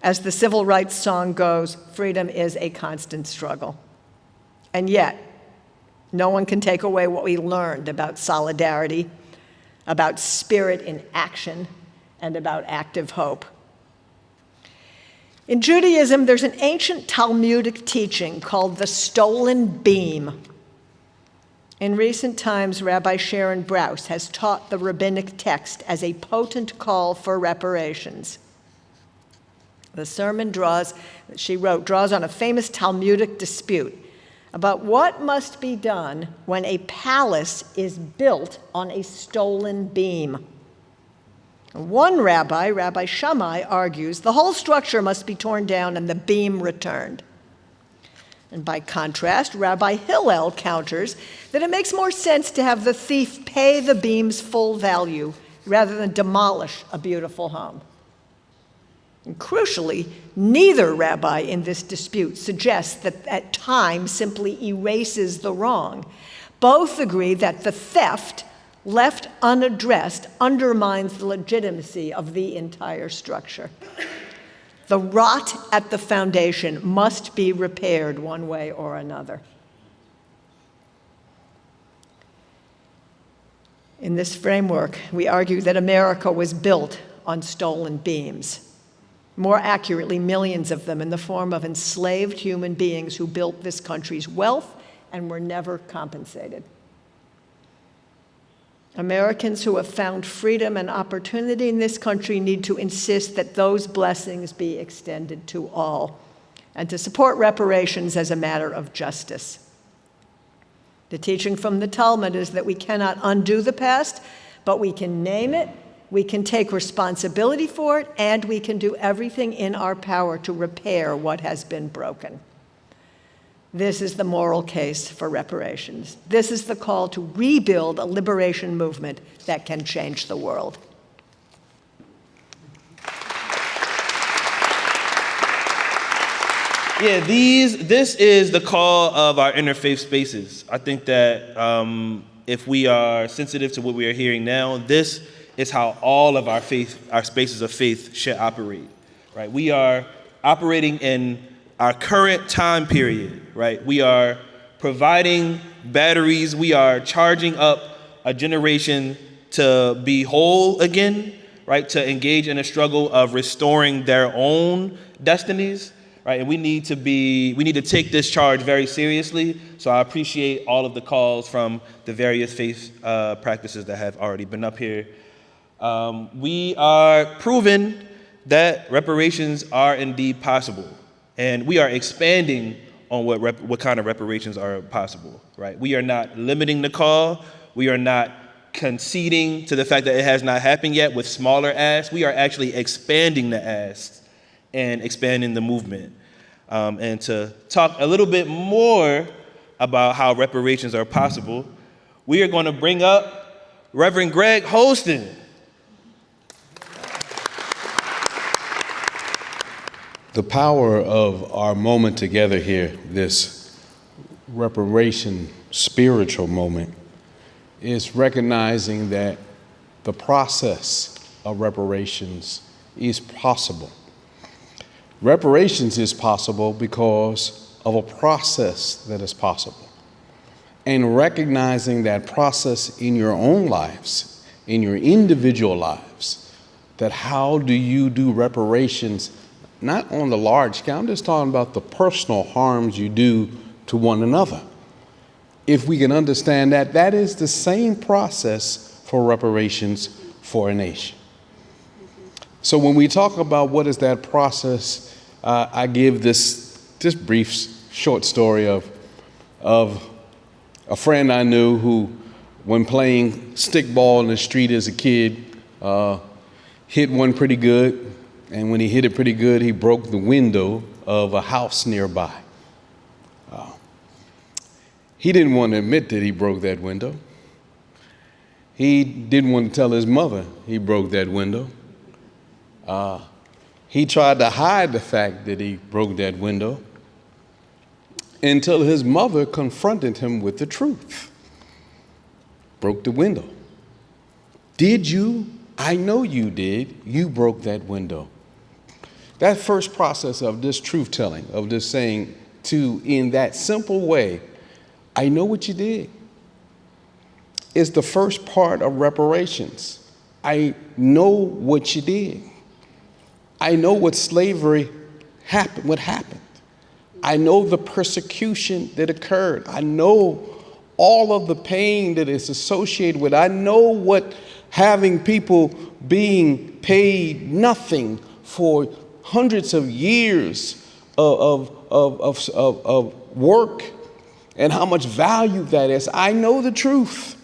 As the civil rights song goes, freedom is a constant struggle. And yet, no one can take away what we learned about solidarity, about spirit in action, and about active hope. In Judaism, there's an ancient Talmudic teaching called the stolen beam. In recent times, Rabbi Sharon Brous has taught the rabbinic text as a potent call for reparations. The sermon draws on a famous Talmudic dispute about what must be done when a palace is built on a stolen beam. One rabbi, Rabbi Shammai, argues the whole structure must be torn down and the beam returned. And by contrast, Rabbi Hillel counters that it makes more sense to have the thief pay the beam's full value rather than demolish a beautiful home. And crucially, neither rabbi in this dispute suggests that time simply erases the wrong. Both agree that the theft left unaddressed undermines the legitimacy of the entire structure. The rot at the foundation must be repaired one way or another. In this framework, we argue that America was built on stolen beams. More accurately, millions of them in the form of enslaved human beings who built this country's wealth and were never compensated. Americans who have found freedom and opportunity in this country need to insist that those blessings be extended to all, and to support reparations as a matter of justice. The teaching from the Talmud is that we cannot undo the past, but we can name it, we can take responsibility for it, and we can do everything in our power to repair what has been broken. This is the moral case for reparations. This is the call to rebuild a liberation movement that can change the world. Yeah, this is the call of our interfaith spaces. I think that if we are sensitive to what we are hearing now, this is how all of our spaces of faith should operate, right? We are operating in our current time period, right? We are providing batteries. We are charging up a generation to be whole again, right? To engage in a struggle of restoring their own destinies, right? And we need to take this charge very seriously. So I appreciate all of the calls from the various faith practices that have already been up here. We are proving that reparations are indeed possible. And we are expanding on what kind of reparations are possible, right? We are not limiting the call. We are not conceding to the fact that it has not happened yet with smaller asks. We are actually expanding the asks and expanding the movement. And to talk a little bit more about how reparations are possible, we are going to bring up Reverend Greg Holston. The power of our moment together here, this reparation spiritual moment, is recognizing that the process of reparations is possible. Reparations is possible because of a process that is possible. And recognizing that process in your own lives, in your individual lives, that how do you do reparations, not on the large scale, I'm just talking about the personal harms you do to one another. If we can understand that, that is the same process for reparations for a nation. So when we talk about what is that process, I give this brief short story of a friend I knew who, when playing stickball in the street as a kid, hit one pretty good. And when he hit it pretty good, he broke the window of a house nearby. He didn't want to admit that he broke that window. He didn't want to tell his mother he broke that window. He tried to hide the fact that he broke that window until his mother confronted him with the truth. Broke the window. Did you? I know you did. You broke that window. That first process of this truth telling, of this saying in that simple way, I know what you did, is the first part of reparations. I know what you did. I know what slavery happened, what happened. I know the persecution that occurred. I know all of the pain that is associated with it. I know what having people being paid nothing for hundreds of years of work and how much value that is. I know the truth.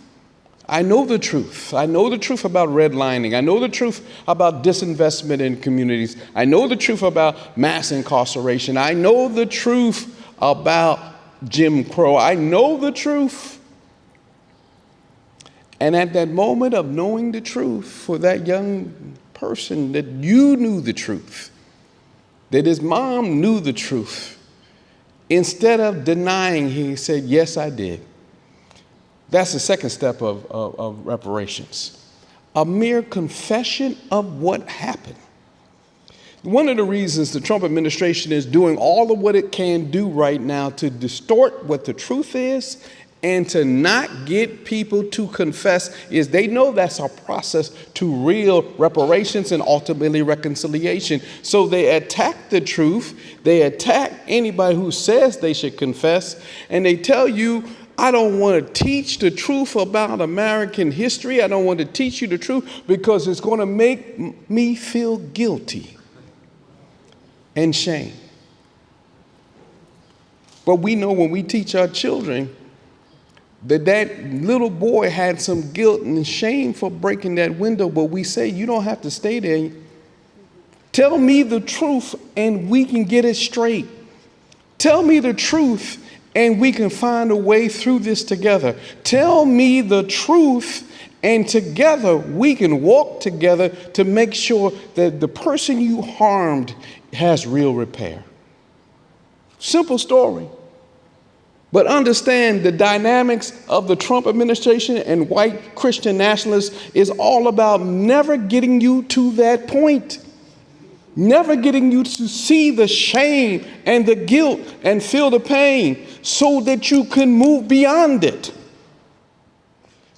I know the truth. I know the truth about redlining. I know the truth about disinvestment in communities. I know the truth about mass incarceration. I know the truth about Jim Crow. I know the truth. And at that moment of knowing the truth for that young person, that you knew the truth, that his mom knew the truth, instead of denying, he said, yes, I did. That's the second step of reparations. A mere confession of what happened. One of the reasons the Trump administration is doing all of what it can do right now to distort what the truth is and to not get people to confess is they know that's a process to real reparations and ultimately reconciliation. So they attack the truth. They attack anybody who says they should confess, and they tell you, I don't want to teach the truth about American history. I don't want to teach you the truth because it's going to make me feel guilty and shame. But we know when we teach our children that little boy had some guilt and shame for breaking that window, but we say, you don't have to stay there. Tell me the truth and we can get it straight. Tell me the truth and we can find a way through this together. Tell me the truth, and together we can walk together to make sure that the person you harmed has real repair. Simple story. But understand the dynamics of the Trump administration and white Christian nationalists is all about never getting you to that point. Never getting you to see the shame and the guilt and feel the pain so that you can move beyond it.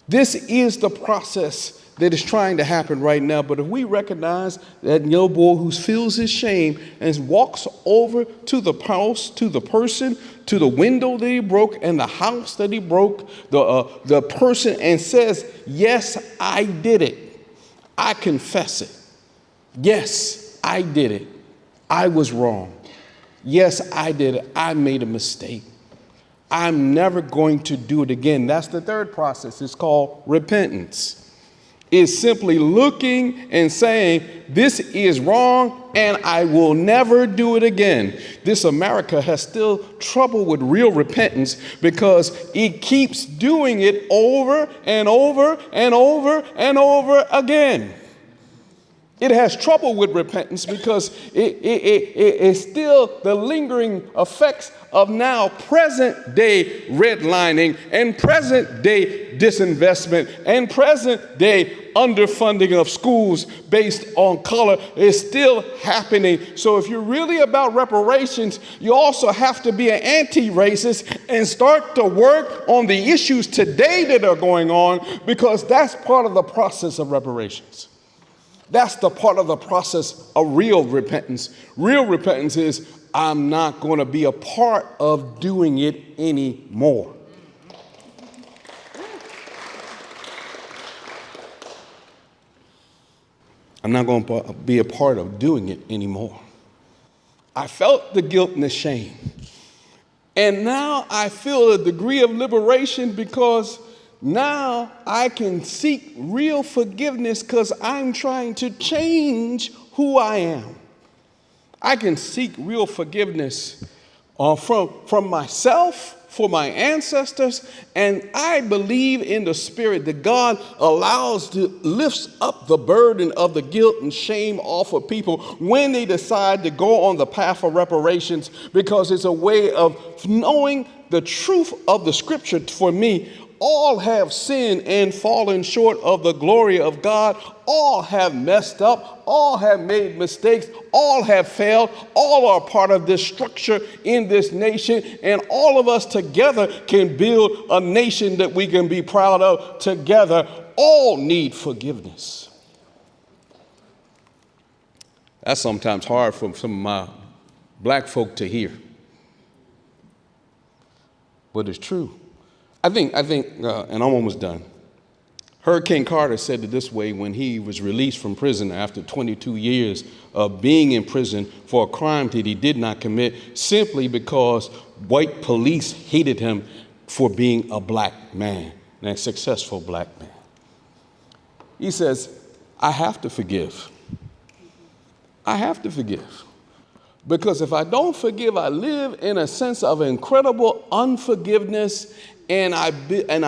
This is the process that is trying to happen right now. But if we recognize that young boy who feels his shame and walks over to the house, to the person, to the window that he broke and the house that he broke, the person, and says, yes, I did it. I confess it. Yes, I did it. I was wrong. Yes, I did it. I made a mistake. I'm never going to do it again. That's the third process. It's called repentance. It's simply looking and saying, this is wrong and I will never do it again. This America has still trouble with real repentance because it keeps doing it over and over and over and over again. It has trouble with repentance because it's still the lingering effects of now present day redlining and present day disinvestment and present day underfunding of schools based on color is still happening. So if you're really about reparations, you also have to be an anti-racist and start to work on the issues today that are going on, because that's part of the process of reparations. That's the part of the process of real repentance. Real repentance is, I'm not going to be a part of doing it anymore. I'm not going to be a part of doing it anymore. I felt the guilt and the shame. And now I feel a degree of liberation, because now I can seek real forgiveness because I'm trying to change who I am. I can seek real forgiveness from myself, for my ancestors, and I believe in the Spirit that God lifts up the burden of the guilt and shame off of people when they decide to go on the path of reparations, because it's a way of knowing the truth of the Scripture. For me, all have sinned and fallen short of the glory of God. All have messed up. All have made mistakes. All have failed. All are part of this structure in this nation. And all of us together can build a nation that we can be proud of together. All need forgiveness. That's sometimes hard for some of my black folk to hear. But it's true. I think, and I'm almost done. Hurricane Carter said it this way when he was released from prison after 22 years of being in prison for a crime that he did not commit, simply because white police hated him for being a black man, and a successful black man. He says, I have to forgive. I have to forgive. Because if I don't forgive, I live in a sense of incredible unforgiveness, and I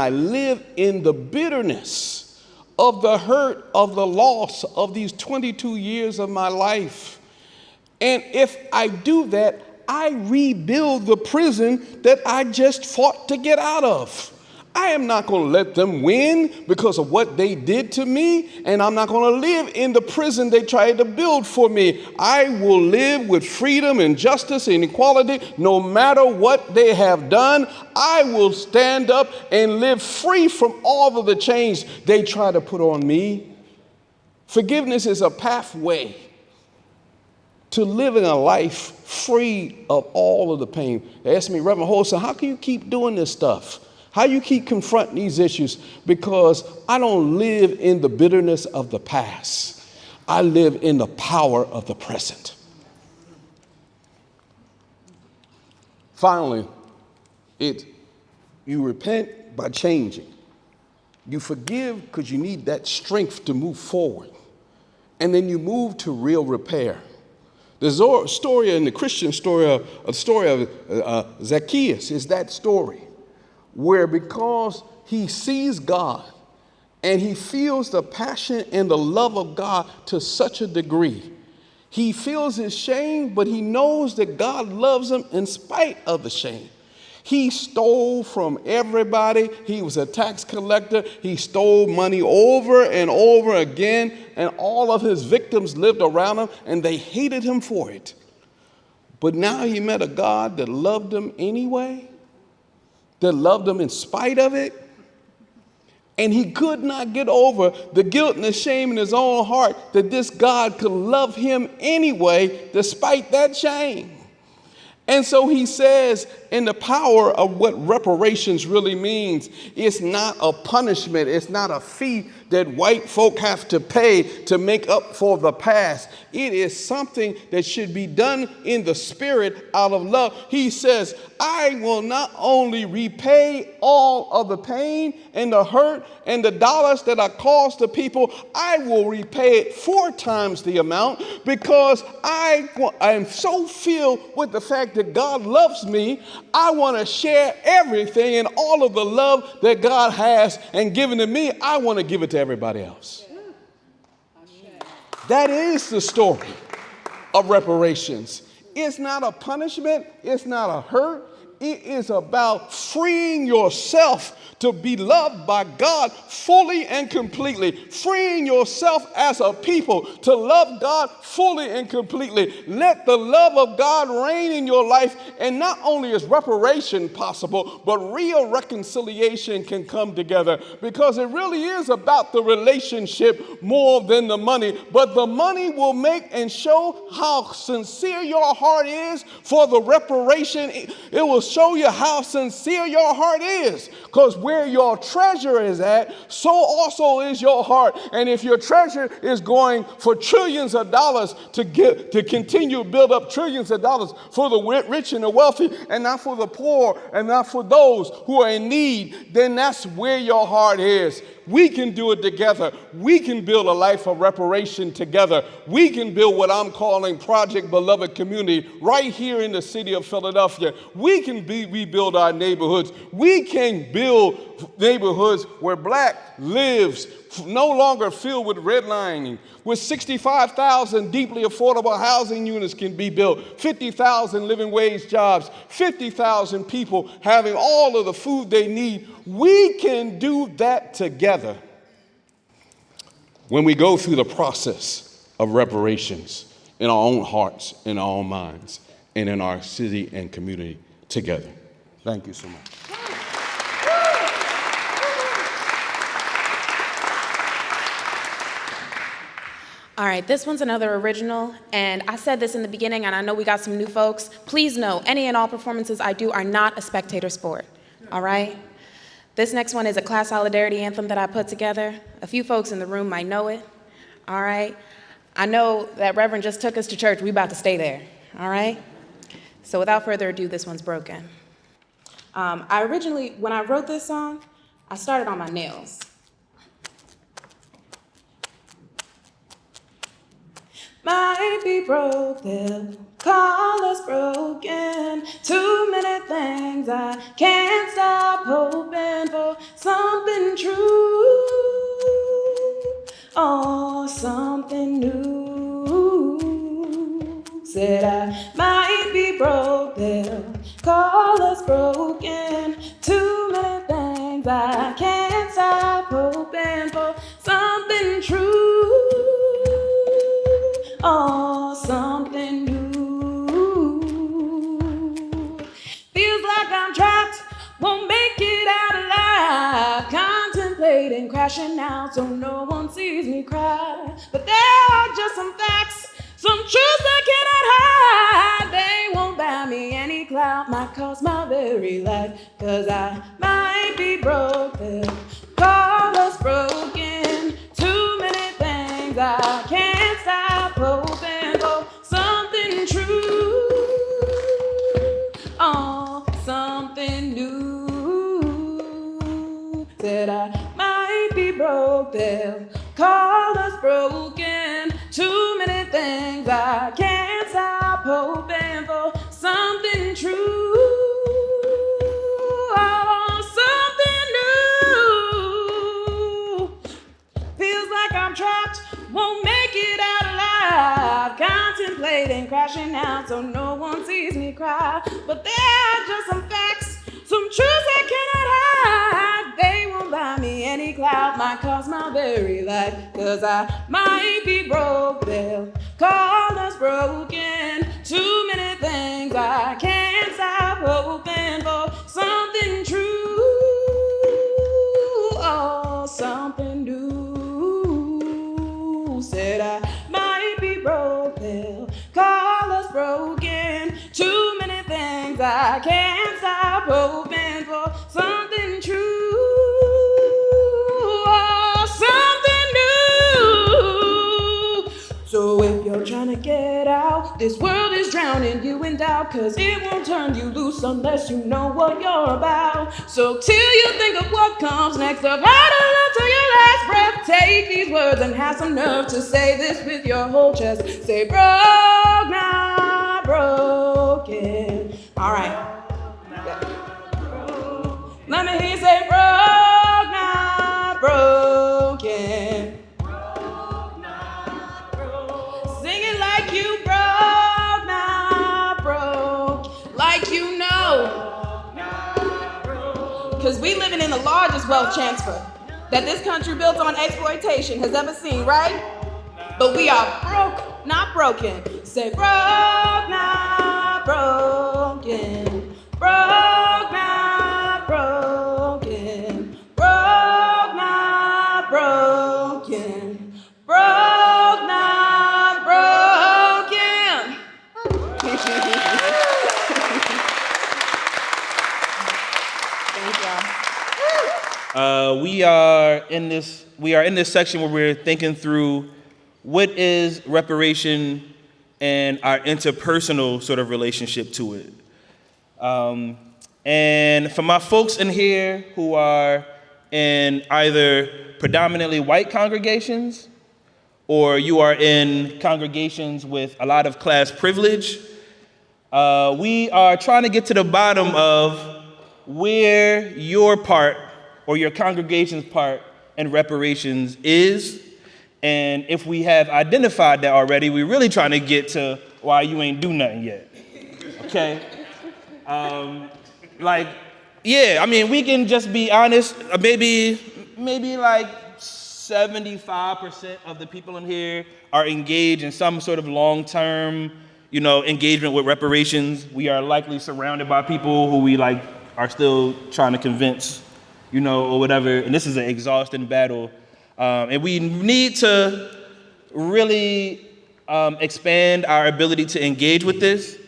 live in the bitterness of the hurt of the loss of these 22 years of my life. And if I do that, I rebuild the prison that I just fought to get out of. I am not going to let them win because of what they did to me, and I'm not going to live in the prison they tried to build for me. I will live with freedom and justice and equality no matter what they have done. I will stand up and live free from all of the chains they try to put on me. Forgiveness is a pathway to living a life free of all of the pain. They asked me, Reverend Holston, how can you keep doing this stuff? How you keep confronting these issues? Because I don't live in the bitterness of the past. I live in the power of the present. Finally, you repent by changing. You forgive because you need that strength to move forward. And then you move to real repair. The story in the Christian story of Zacchaeus is that story, where because he sees God and he feels the passion and the love of God to such a degree, he feels his shame, but he knows that God loves him in spite of the shame. He stole from everybody. He was a tax collector. He stole money over and over again, and all of his victims lived around him, and they hated him for it. But now he met a God that loved him anyway, that loved him in spite of it. And he could not get over the guilt and the shame in his own heart that this God could love him anyway, despite that shame. And so he says, in the power of what reparations really means, it's not a punishment, it's not a fee that white folk have to pay to make up for the past. It is something that should be done in the spirit out of love. He says, I will not only repay all of the pain and the hurt and the dollars that I caused to people, I will repay it 4 times the amount, because I am so filled with the fact that God loves me. I want to share everything and all of the love that God has and given to me. I want to give it to everybody else. That is the story of reparations. It's not a punishment. It's not a hurt. It is about freeing yourself to be loved by God fully and completely. Freeing yourself as a people to love God fully and completely. Let the love of God reign in your life, and not only is reparation possible, but real reconciliation can come together, because it really is about the relationship more than the money. But the money will make and show how sincere your heart is for the reparation. It will show you how sincere your heart is, because where your treasure is at, so also is your heart. And if your treasure is going for trillions of dollars to continue to build up trillions of dollars for the rich and the wealthy, and not for the poor and not for those who are in need, then that's where your heart is. We can do it together. We can build a life of reparation together. We can build what I'm calling Project Beloved Community right here in the city of Philadelphia. We can rebuild our neighborhoods. We can build neighborhoods where black lives, no longer filled with redlining, where 65,000 deeply affordable housing units can be built, 50,000 living wage jobs, 50,000 people having all of the food they need. We can do that together when we go through the process of reparations in our own hearts, in our own minds, and in our city and community together. Thank you so much. All right, this one's another original, and I said this in the beginning, and I know we got some new folks. Please know, any and all performances I do are not a spectator sport, all right? This next one is a class solidarity anthem that I put together. A few folks in the room might know it, all right? I know that Reverend just took us to church. We about to stay there, all right? So without further ado, this one's broken. When I wrote this song, I started on my nails. Might be broke, they'll call us broken. Too many things I can't stop hoping for. Something true, oh, something new. Said I might be broke, they'll call us broken. Too many things I can't stop hoping for. Something true, oh, something new. Feels like I'm trapped, won't make it out alive. Contemplating crashing out so no one sees me cry. But there are just some facts, some truths I cannot hide. They won't buy me any clout, might cost my very life. 'Cause I might be broke, they'll call us broken. Too many things I can't stop hoping for. Something true, oh, something new. Said I might be broke, they'll call us broken. Too many things I can't stop hoping for. Something true, oh, something new. Feels like I'm trapped, won't make it out alive. Contemplating crashing out so no one sees me cry. But there are just some facts, some truths I cannot hide. They won't buy me any clout, might cost my very life. 'Cause I might be broke, they'll call us broken. Too many things I can't stop hoping for. Something true, oh, something new. Said I might be broke, they'll call us broken. Too many things I can't stop hoping for. Something true, oh, something new. So if you're trying to get out, this world is drowning you in doubt. 'Cause it won't turn you loose unless you know what you're about. So till you think of what comes next, of how to live till your last breath, take these words and have some nerve to say this with your whole chest. Say broke, not broken. All right. Let me hear you say broke, not broken. Broke, not broken. because we living in the largest wealth transfer that this country built on exploitation has ever seen, right? But we are broke, not broken. Say broke, not broken. Broke, not broken. Broke, not broken. Broke, not broken. Thank y'all. We are in this section where we're thinking through what is reparation and our interpersonal sort of relationship to it. And for my folks in here who are in either predominantly white congregations or you are in congregations with a lot of class privilege, we are trying to get to the bottom of where your part or your congregation's part in reparations is. And if we have identified that already, we're really trying to get to why you ain't do nothing yet, okay? We can just be honest. Maybe like 75% of the people in here are engaged in some sort of long-term, engagement with reparations. We are likely surrounded by people who we are still trying to convince, or whatever. And this is an exhausting battle. And we need to really expand our ability to engage with this.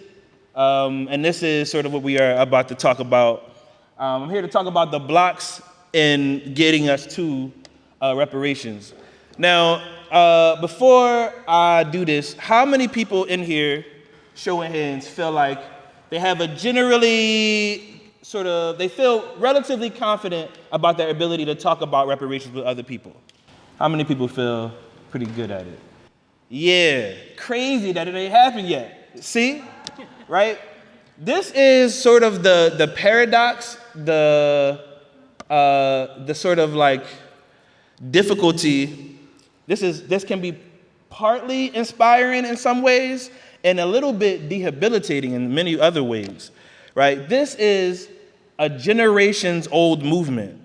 And this is sort of what we are about to talk about. I'm here to talk about the blocks in getting us to reparations. Now, before I do this, how many people in here, show of hands, feel like they have a they feel relatively confident about their ability to talk about reparations with other people? How many people feel pretty good at it? Yeah, crazy that it ain't happened yet. See, right? This is sort of the paradox, the sort of difficulty. This can be partly inspiring in some ways and a little bit debilitating in many other ways, right? This is a generations old movement.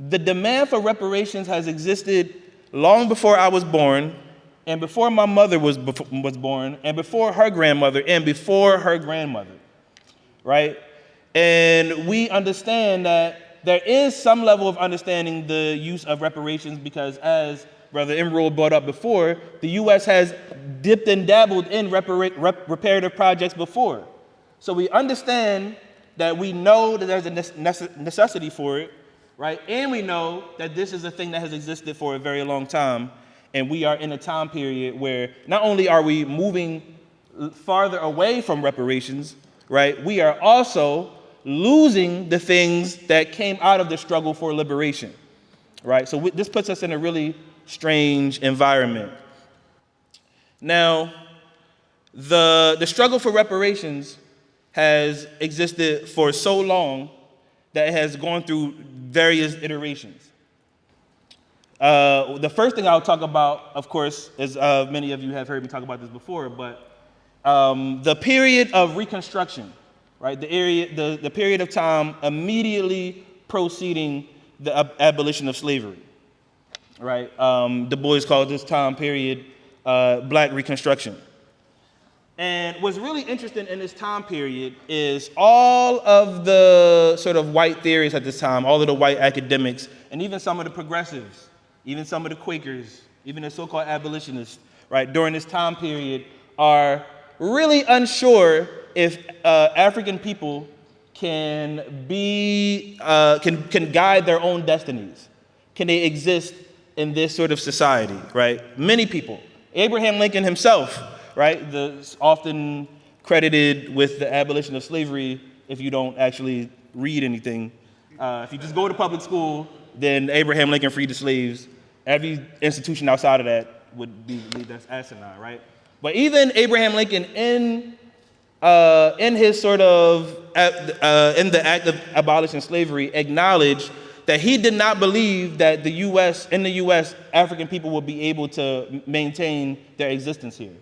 The demand for reparations has existed long before I was born, and before my mother was born, and before her grandmother, and before her grandmother, right? And we understand that there is some level of understanding the use of reparations because, as Brother Imrul brought up before, the U.S. has dipped and dabbled in reparative projects before. So we understand that we know that there's a necessity for it, right? And we know that this is a thing that has existed for a very long time, and we are in a time period where not only are we moving farther away from reparations, right? We are also losing the things that came out of the struggle for liberation, right? So this puts us in a really strange environment. Now, the struggle for reparations has existed for so long that it has gone through various iterations. The first thing I'll talk about, of course, is many of you have heard me talk about this before, but the period of Reconstruction, right? The period of time immediately preceding the abolition of slavery, right? Du Bois called this time period Black Reconstruction. And what's really interesting in this time period is all of the sort of white theories at this time, all of the white academics, and even some of the progressives, even some of the Quakers, even the so-called abolitionists, right, during this time period are really unsure if African people can guide their own destinies. Can they exist in this sort of society, right? Many people. Abraham Lincoln himself, right, often credited with the abolition of slavery if you don't actually read anything. If you just go to public school, then Abraham Lincoln freed the slaves. Every institution outside of that would believe that's asinine, right? But even Abraham Lincoln in his sort of, in the act of abolishing slavery, acknowledged that he did not believe that in the U.S., African people would be able to maintain their existence here,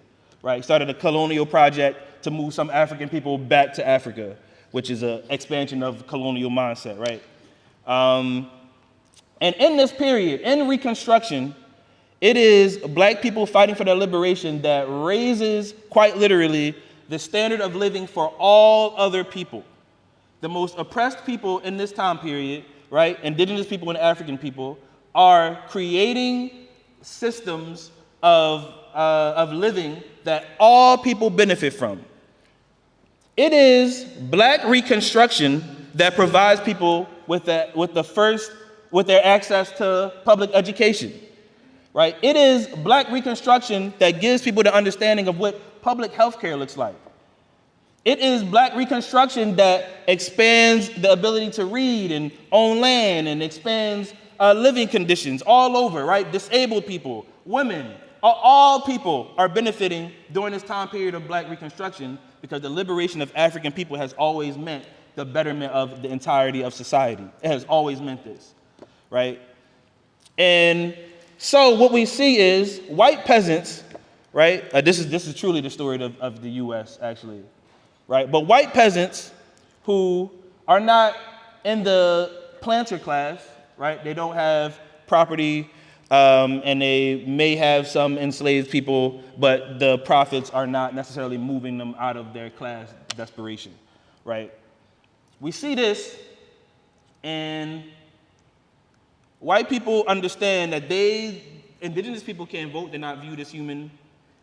right? He started a colonial project to move some African people back to Africa, which is an expansion of colonial mindset, right? And in this period, in Reconstruction, it is black people fighting for their liberation that raises, quite literally, the standard of living for all other people. The most oppressed people in this time period, right, indigenous people and African people, are creating systems of living that all people benefit from. It is black Reconstruction that provides people with their access to public education, right? It is black Reconstruction that gives people the understanding of what public health care looks like. It is black Reconstruction that expands the ability to read and own land and expands living conditions all over, right? Disabled people, women, all people are benefiting during this time period of black Reconstruction because the liberation of African people has always meant the betterment of the entirety of society. It has always meant this, right? And so what we see is white peasants, right? This is truly the story of the U.S. actually, right? But white peasants who are not in the planter class, right? They don't have property, and they may have some enslaved people, but the profits are not necessarily moving them out of their class desperation, right? We see this, and white people understand that indigenous people can't vote, they're not viewed as human.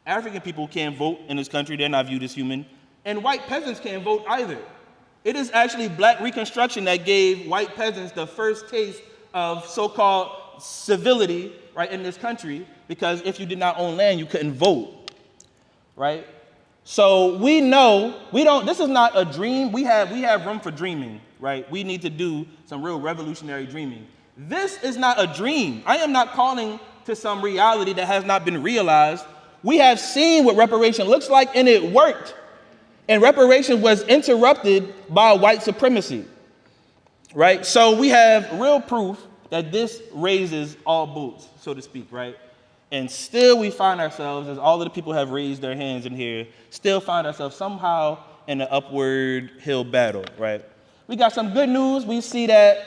African people can't vote in this country, they're not viewed as human. And white peasants can't vote either. It is actually black Reconstruction that gave white peasants the first taste of so-called civility, right, in this country, because if you did not own land, you couldn't vote, right? So we know, this is not a dream, we have room for dreaming, right? We need to do some real revolutionary dreaming. This is not a dream. I am not calling to some reality that has not been realized. We have seen what reparation looks like, and it worked. And reparation was interrupted by white supremacy, right? So we have real proof that this raises all boats, so to speak, right? And still we find ourselves, as all of the people have raised their hands in here, still find ourselves somehow in an upward hill battle, right? We got some good news. We see that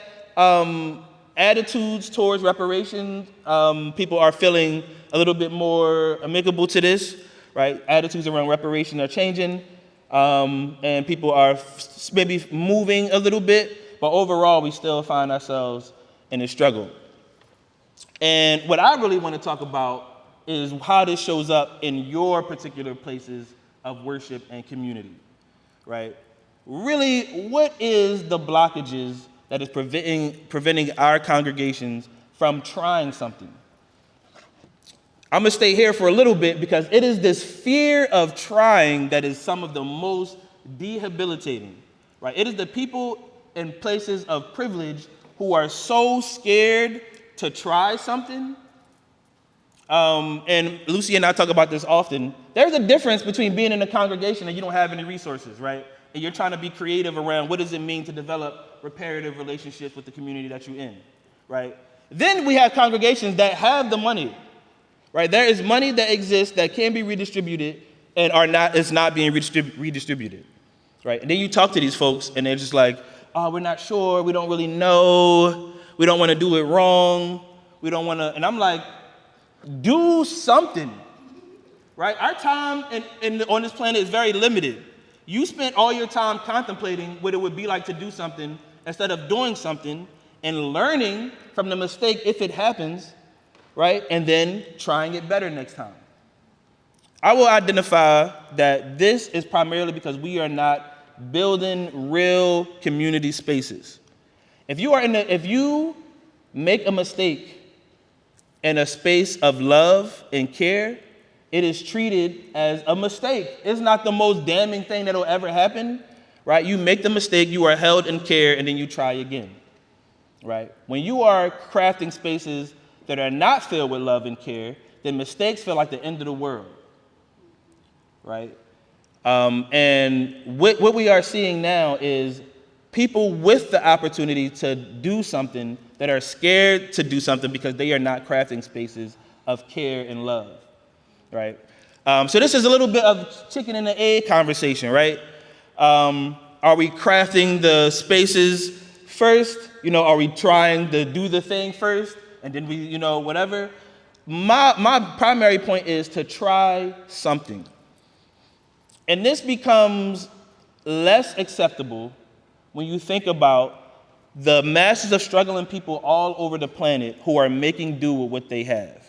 attitudes towards reparations, people are feeling a little bit more amicable to this, right? Attitudes around reparation are changing, and people are maybe moving a little bit, but overall we still find ourselves in a struggle. And what I really want to talk about is how this shows up in your particular places of worship and community, right? Really, what is the blockages that is preventing our congregations from trying something? I'm going to stay here for a little bit because it is this fear of trying that is some of the most debilitating, right? It is the people in places of privilege who are so scared to try something. And Lucy and I talk about this often. There's a difference between being in a congregation and you don't have any resources, right? And you're trying to be creative around what does it mean to develop reparative relationships with the community that you're in, right? Then we have congregations that have the money, right? There is money that exists that can be redistributed and is not being redistributed, right? And then you talk to these folks and they're just like, oh, we're not sure, we don't really know, we don't want to do it wrong, we don't want to, and I'm like, do something, right? Our time on this planet is very limited. You spent all your time contemplating what it would be like to do something instead of doing something and learning from the mistake if it happens, right? And then trying it better next time. I will identify that this is primarily because we are not building real community spaces. If you make a mistake in a space of love and care, it is treated as a mistake. It's not the most damning thing that'll ever happen, right? You make the mistake, you are held in care, and then you try again, right? When you are crafting spaces that are not filled with love and care, then mistakes feel like the end of the world, right? And what we are seeing now is people with the opportunity to do something that are scared to do something because they are not crafting spaces of care and love, right? So this is a little bit of chicken and the egg conversation, right? Are we crafting the spaces first? Are we trying to do the thing first and then we, whatever? My primary point is to try something. And this becomes less acceptable when you think about the masses of struggling people all over the planet who are making do with what they have,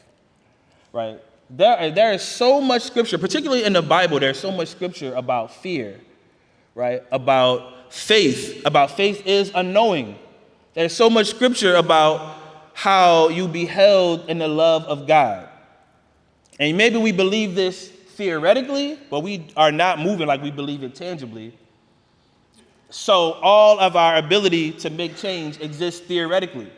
right? There is so much scripture, particularly in the Bible, there's so much scripture about fear, right? About faith is unknowing. There's so much scripture about how you be held in the love of God. And maybe we believe this theoretically, but we are not moving like we believe it tangibly. So all of our ability to make change exists theoretically.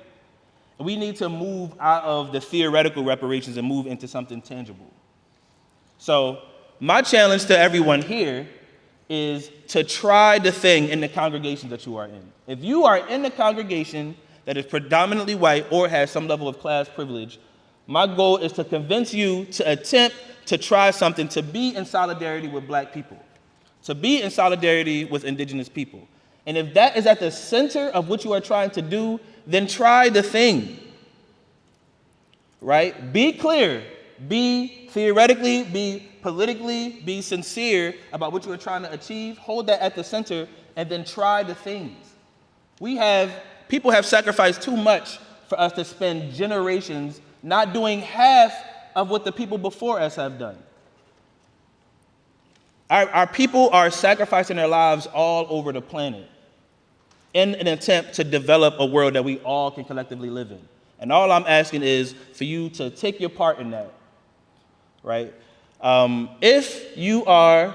We need to move out of the theoretical reparations and move into something tangible. So my challenge to everyone here is to try the thing in the congregation that you are in. If you are in a congregation that is predominantly white or has some level of class privilege, my goal is to convince you to attempt to try something, to be in solidarity with black people, to be in solidarity with indigenous people. And if that is at the center of what you are trying to do, then try the thing, right? Be clear, be theoretically, be politically, be sincere about what you are trying to achieve, hold that at the center, and then try the things. People have sacrificed too much for us to spend generations not doing half of what the people before us have done. Our people are sacrificing their lives all over the planet in an attempt to develop a world that we all can collectively live in. And all I'm asking is for you to take your part in that, right? If you are,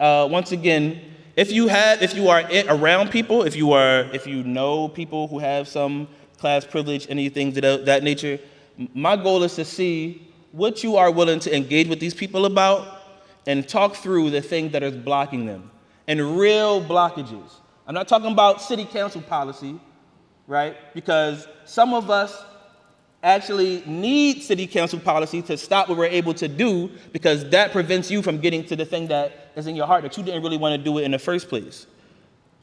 once again, if you are around people, if you know people who have some class privilege, anything of that nature, my goal is to see what you are willing to engage with these people about and talk through the thing that is blocking them and real blockages. I'm not talking about city council policy, right? Because some of us actually need city council policy to stop what we're able to do, because that prevents you from getting to the thing that is in your heart that you didn't really want to do it in the first place,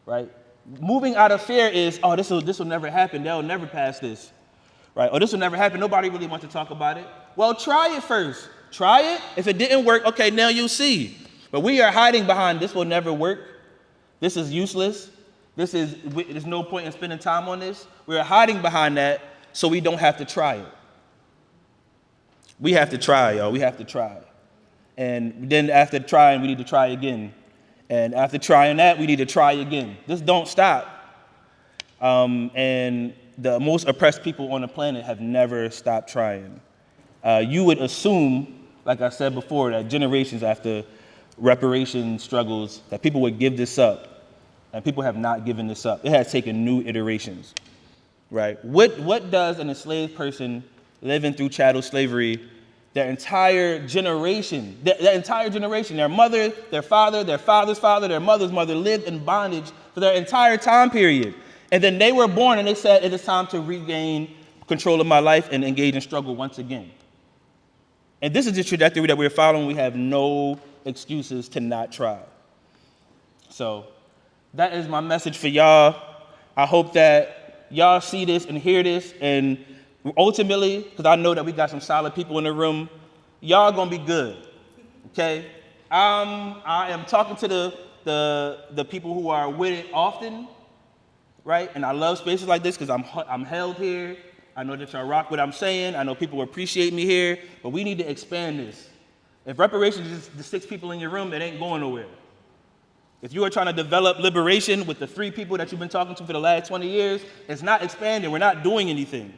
right? Moving out of fear is, oh, this will never happen. They'll never pass this, right? Or this will never happen. Nobody really wants to talk about it. Well, try it first. Try it. If it didn't work, okay, now you'll see. But we are hiding behind this will never work. This is useless. There's no point in spending time on this. We're hiding behind that so we don't have to try it. We have to try, y'all. We have to try. And then after trying, we need to try again. And after trying that, we need to try again. Just don't stop. And the most oppressed people on the planet have never stopped trying. You would assume, like I said before, that generations after reparation struggles, that people would give this up. And people have not given this up. It has taken new iterations, right? What does an enslaved person living through chattel slavery, their entire generation, their mother, their father, their father's father, their mother's mother lived in bondage for their entire time period. And then they were born and they said, it is time to regain control of my life and engage in struggle once again. And this is the trajectory that we're following. We have no excuses to not try. So that is my message for y'all. I hope that y'all see this and hear this, and ultimately, because I know that we got some solid people in the room, y'all gonna be good, okay? I am talking to the people who are with it often, right? And I love spaces like this because I'm held here. I know that y'all rock what I'm saying. I know people appreciate me here, but we need to expand this. If reparations is the 6 people in your room, it ain't going nowhere. If you are trying to develop liberation with the 3 people that you've been talking to for the last 20 years, it's not expanding. We're not doing anything,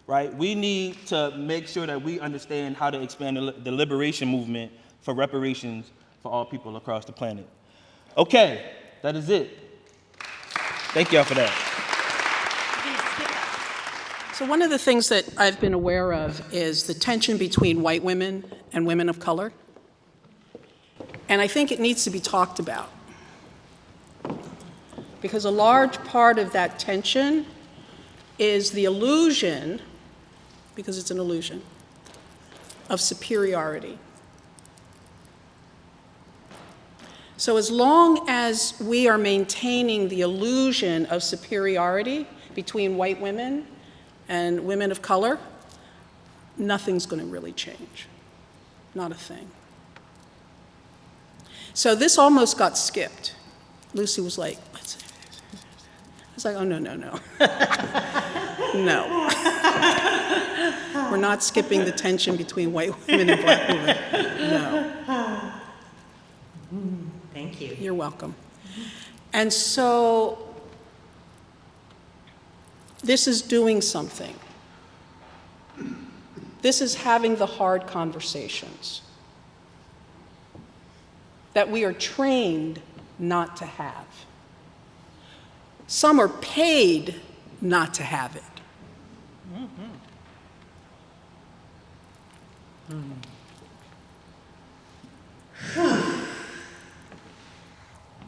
right? We need to make sure that we understand how to expand the liberation movement for reparations for all people across the planet. Okay, that is it. Thank y'all for that. So one of the things that I've been aware of is the tension between white women and women of color. And I think it needs to be talked about. Because a large part of that tension is the illusion, because it's an illusion, of superiority. So as long as we are maintaining the illusion of superiority between white women and women of color, nothing's going to really change. Not a thing. So this almost got skipped. Lucy was like, what's it? I was like, oh, no, no, no. No. We're not skipping the tension between white women and black women. No. Thank you. You're welcome. And so this is doing something. This is having the hard conversations that we are trained not to have. Some are paid not to have it.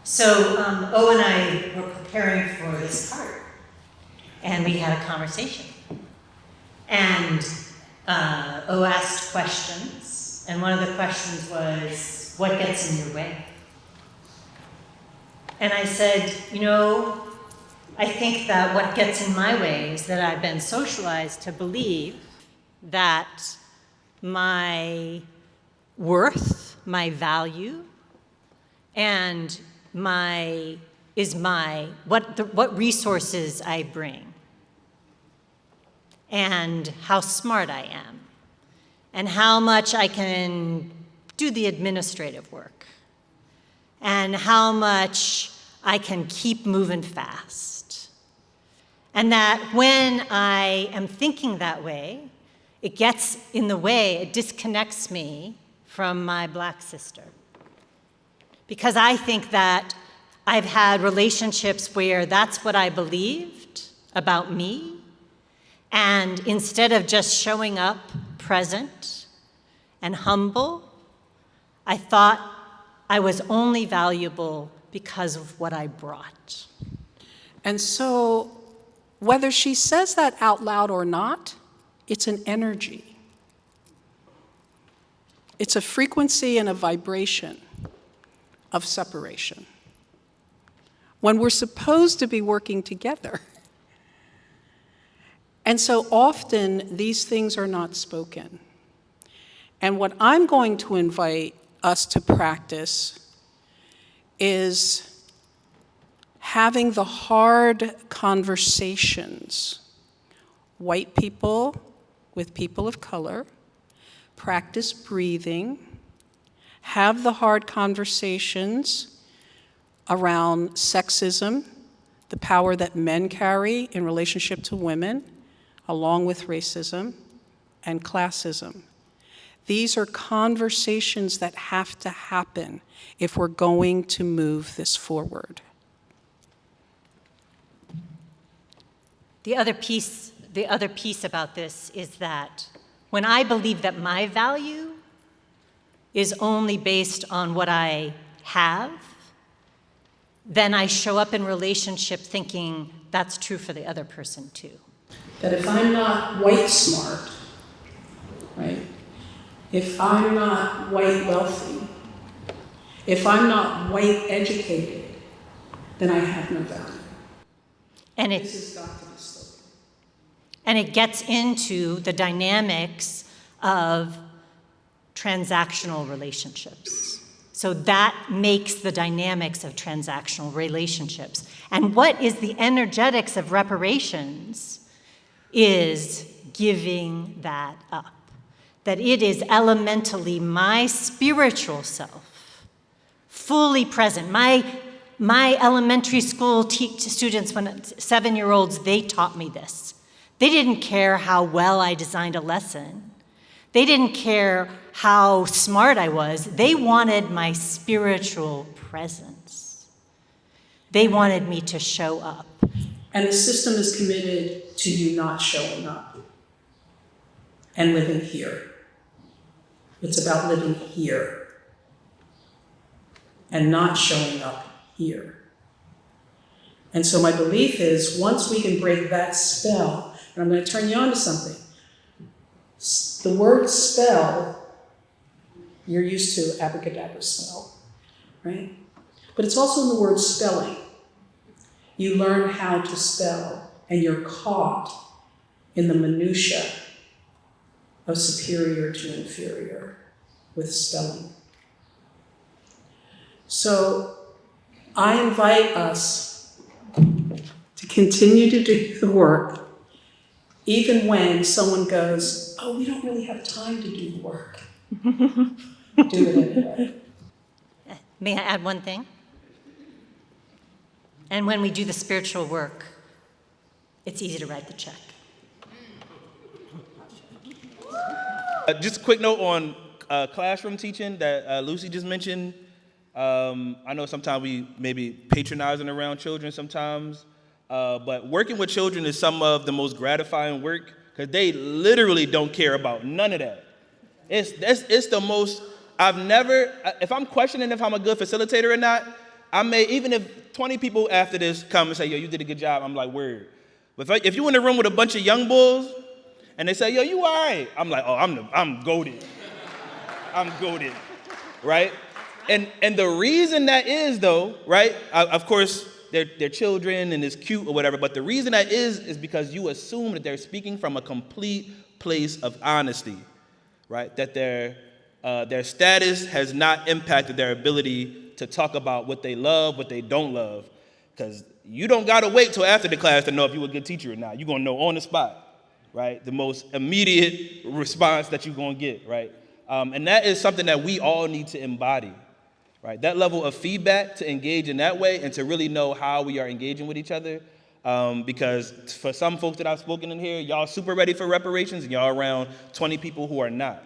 So O and I were preparing for this part, and we had a conversation. And O asked questions, and one of the questions was, what gets in your way? And I said, you know, I think that what gets in my way is that I've been socialized to believe that my worth, my value, and what resources I bring, and how smart I am, and how much I can do the administrative work, and how much I can keep moving fast. And that when I am thinking that way, it gets in the way, it disconnects me from my black sister. Because I think that I've had relationships where that's what I believed about me, and instead of just showing up present and humble, I thought I was only valuable because of what I brought. And so, whether she says that out loud or not, it's an energy. It's a frequency and a vibration of separation. When we're supposed to be working together. And so often, these things are not spoken. And what I'm going to invite us to practice is having the hard conversations. White people with people of color, practice breathing, have the hard conversations around sexism, the power that men carry in relationship to women, along with racism and classism. These are conversations that have to happen if we're going to move this forward. The other piece about this is that when I believe that my value is only based on what I have, then I show up in relationship thinking that's true for the other person too. That if I'm not white smart, right? If I'm not white wealthy, if I'm not white educated, then I have no value. And This has got to be spoken. And it gets into the dynamics of transactional relationships. So that makes the dynamics of transactional relationships. And what is the energetics of reparations is giving that up. That it is elementally my spiritual self, fully present. My elementary school students, when 7-year-olds, they taught me this. They didn't care how well I designed a lesson. They didn't care how smart I was. They wanted my spiritual presence. They wanted me to show up. And the system is committed to you not showing up and living here. It's about living here and not showing up here. And so my belief is once we can break that spell, and I'm going to turn you on to something. The word spell, you're used to abracadabra spell, right? but it's also in the word spelling. You learn how to spell, and you're caught in the minutia of superior to inferior with spelling. So I invite us to continue to do the work, even when someone goes, oh, we don't really have time to do the work. Do it anyway. May I add one thing? And when we do the spiritual work, it's easy to write the check. Just a quick note on classroom teaching that Lucy just mentioned. I know sometimes we maybe patronizing around children sometimes, but working with children is some of the most gratifying work because they literally don't care about none of that. It's the most, if I'm questioning if I'm a good facilitator or not, I may, even if 20 people after this come and say, yo, you did a good job, I'm like, word. But if you're in a room with a bunch of young bulls and they say, yo, you all right, I'm like, oh, I'm goated. I'm goated, right? And the reason that is, though, right, of course, they're children and it's cute or whatever, but the reason that is because you assume that they're speaking from a complete place of honesty, right? That their status has not impacted their ability to talk about what they love, what they don't love, because you don't got to wait till after the class to know if you're a good teacher or not. You're going to know on the spot, right? The most immediate response that you're going to get, right? And that is something that we all need to embody, right? That level of feedback, to engage in that way and to really know how we are engaging with each other. Because for some folks that I've spoken in here, y'all super ready for reparations and y'all around 20 people who are not,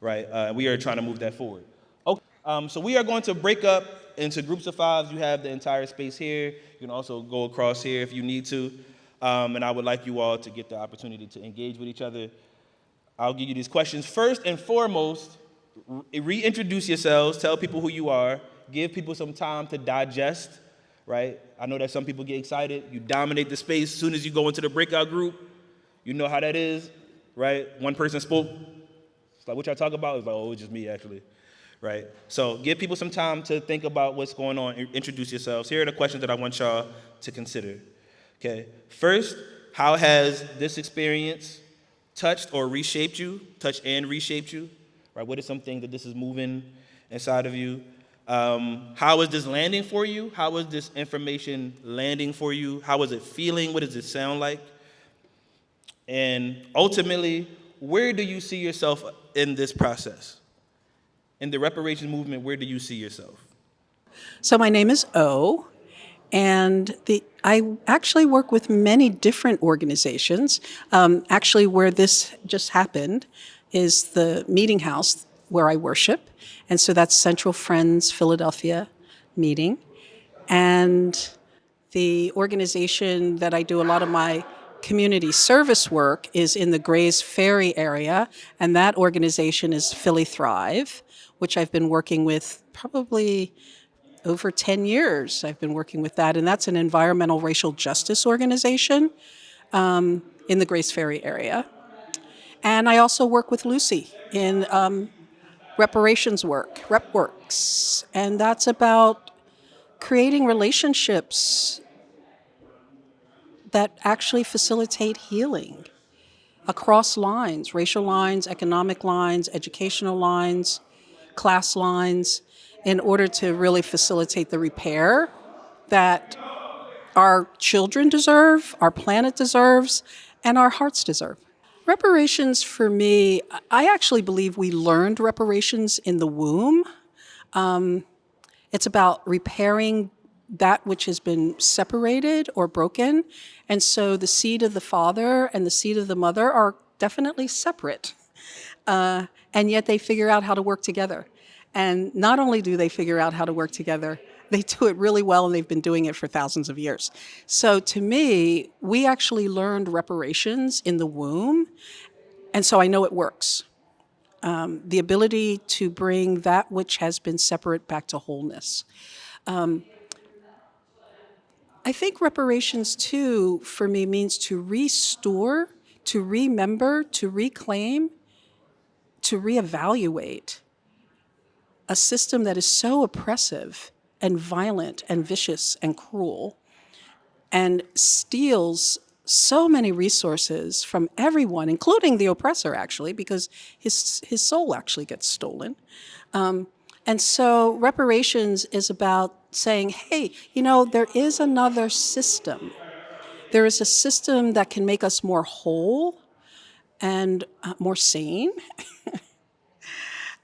right? We are trying to move that forward. Okay. So we are going to break up into groups of 5s. You have the entire space here. You can also go across here if you need to. And I would like you all to get the opportunity to engage with each other. I'll give you these questions. First and foremost, reintroduce yourselves, tell people who you are, give people some time to digest, right? I know that some people get excited. You dominate the space. As soon as you go into the breakout group, you know how that is, right? One person spoke. It's like, what y'all talk about? It's like, oh, it was just me, actually, right? So give people some time to think about what's going on. Introduce yourselves. Here are the questions that I want y'all to consider, okay? First, how has this experience touched or reshaped you, touched and reshaped you, right? What are some things that this is moving inside of you? How is this landing for you? How is this information landing for you? How is it feeling? What does it sound like? And ultimately, where do you see yourself in this process? In the reparations movement, where do you see yourself? So my name is O, and I actually work with many different organizations. Actually, where this just happened is the meeting house where I worship. And so that's Central Friends Philadelphia meeting. And the organization that I do a lot of my community service work is in the Grays Ferry area. And that organization is Philly Thrive, which I've been working with probably over 10 years. I've been working with that. And that's an environmental racial justice organization in the Grays Ferry area. And I also work with Lucy in reparations work, RepWorks, and that's about creating relationships that actually facilitate healing across lines, racial lines, economic lines, educational lines, class lines, in order to really facilitate the repair that our children deserve, our planet deserves, and our hearts deserve. Reparations for me, I actually believe we learned reparations in the womb. It's about repairing that which has been separated or broken. And so the seed of the father and the seed of the mother are definitely separate. And yet they figure out how to work together. And not only do they figure out how to work together, they do it really well, and they've been doing it for thousands of years. So to me, we actually learned reparations in the womb, and so I know it works. The ability to bring that which has been separate back to wholeness. I think reparations, too, for me, means to restore, to remember, to reclaim, to reevaluate a system that is so oppressive and violent and vicious and cruel and steals so many resources from everyone, including the oppressor, actually, because his soul actually gets stolen. And so reparations is about saying, hey, there is another system. There is a system that can make us more whole and more sane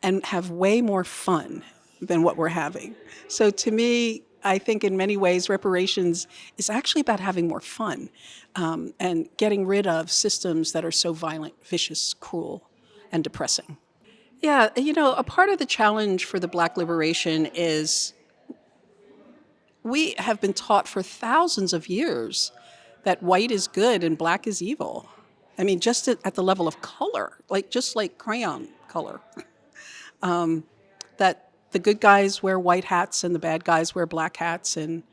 and have way more fun than what we're having. So to me, I think in many ways, reparations is actually about having more fun and getting rid of systems that are so violent, vicious, cruel, and depressing. Yeah, a part of the challenge for the Black liberation is we have been taught for thousands of years that white is good and black is evil. I mean, just at the level of color, just like crayon color. That the good guys wear white hats and the bad guys wear black hats, and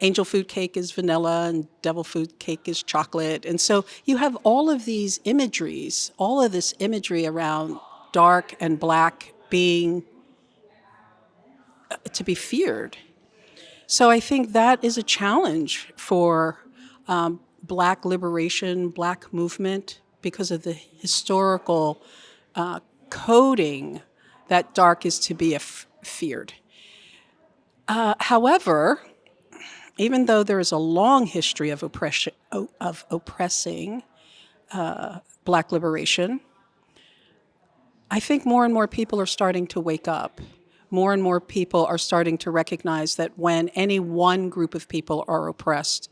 angel food cake is vanilla and devil food cake is chocolate. And so you have all of these imageries, all of this imagery around dark and black being to be feared. So I think that is a challenge for Black liberation, Black movement, because of the historical coding that dark is to be feared. However, even though there is a long history of oppressing Black liberation, I think more and more people are starting to wake up. More and more people are starting to recognize that when any one group of people are oppressed,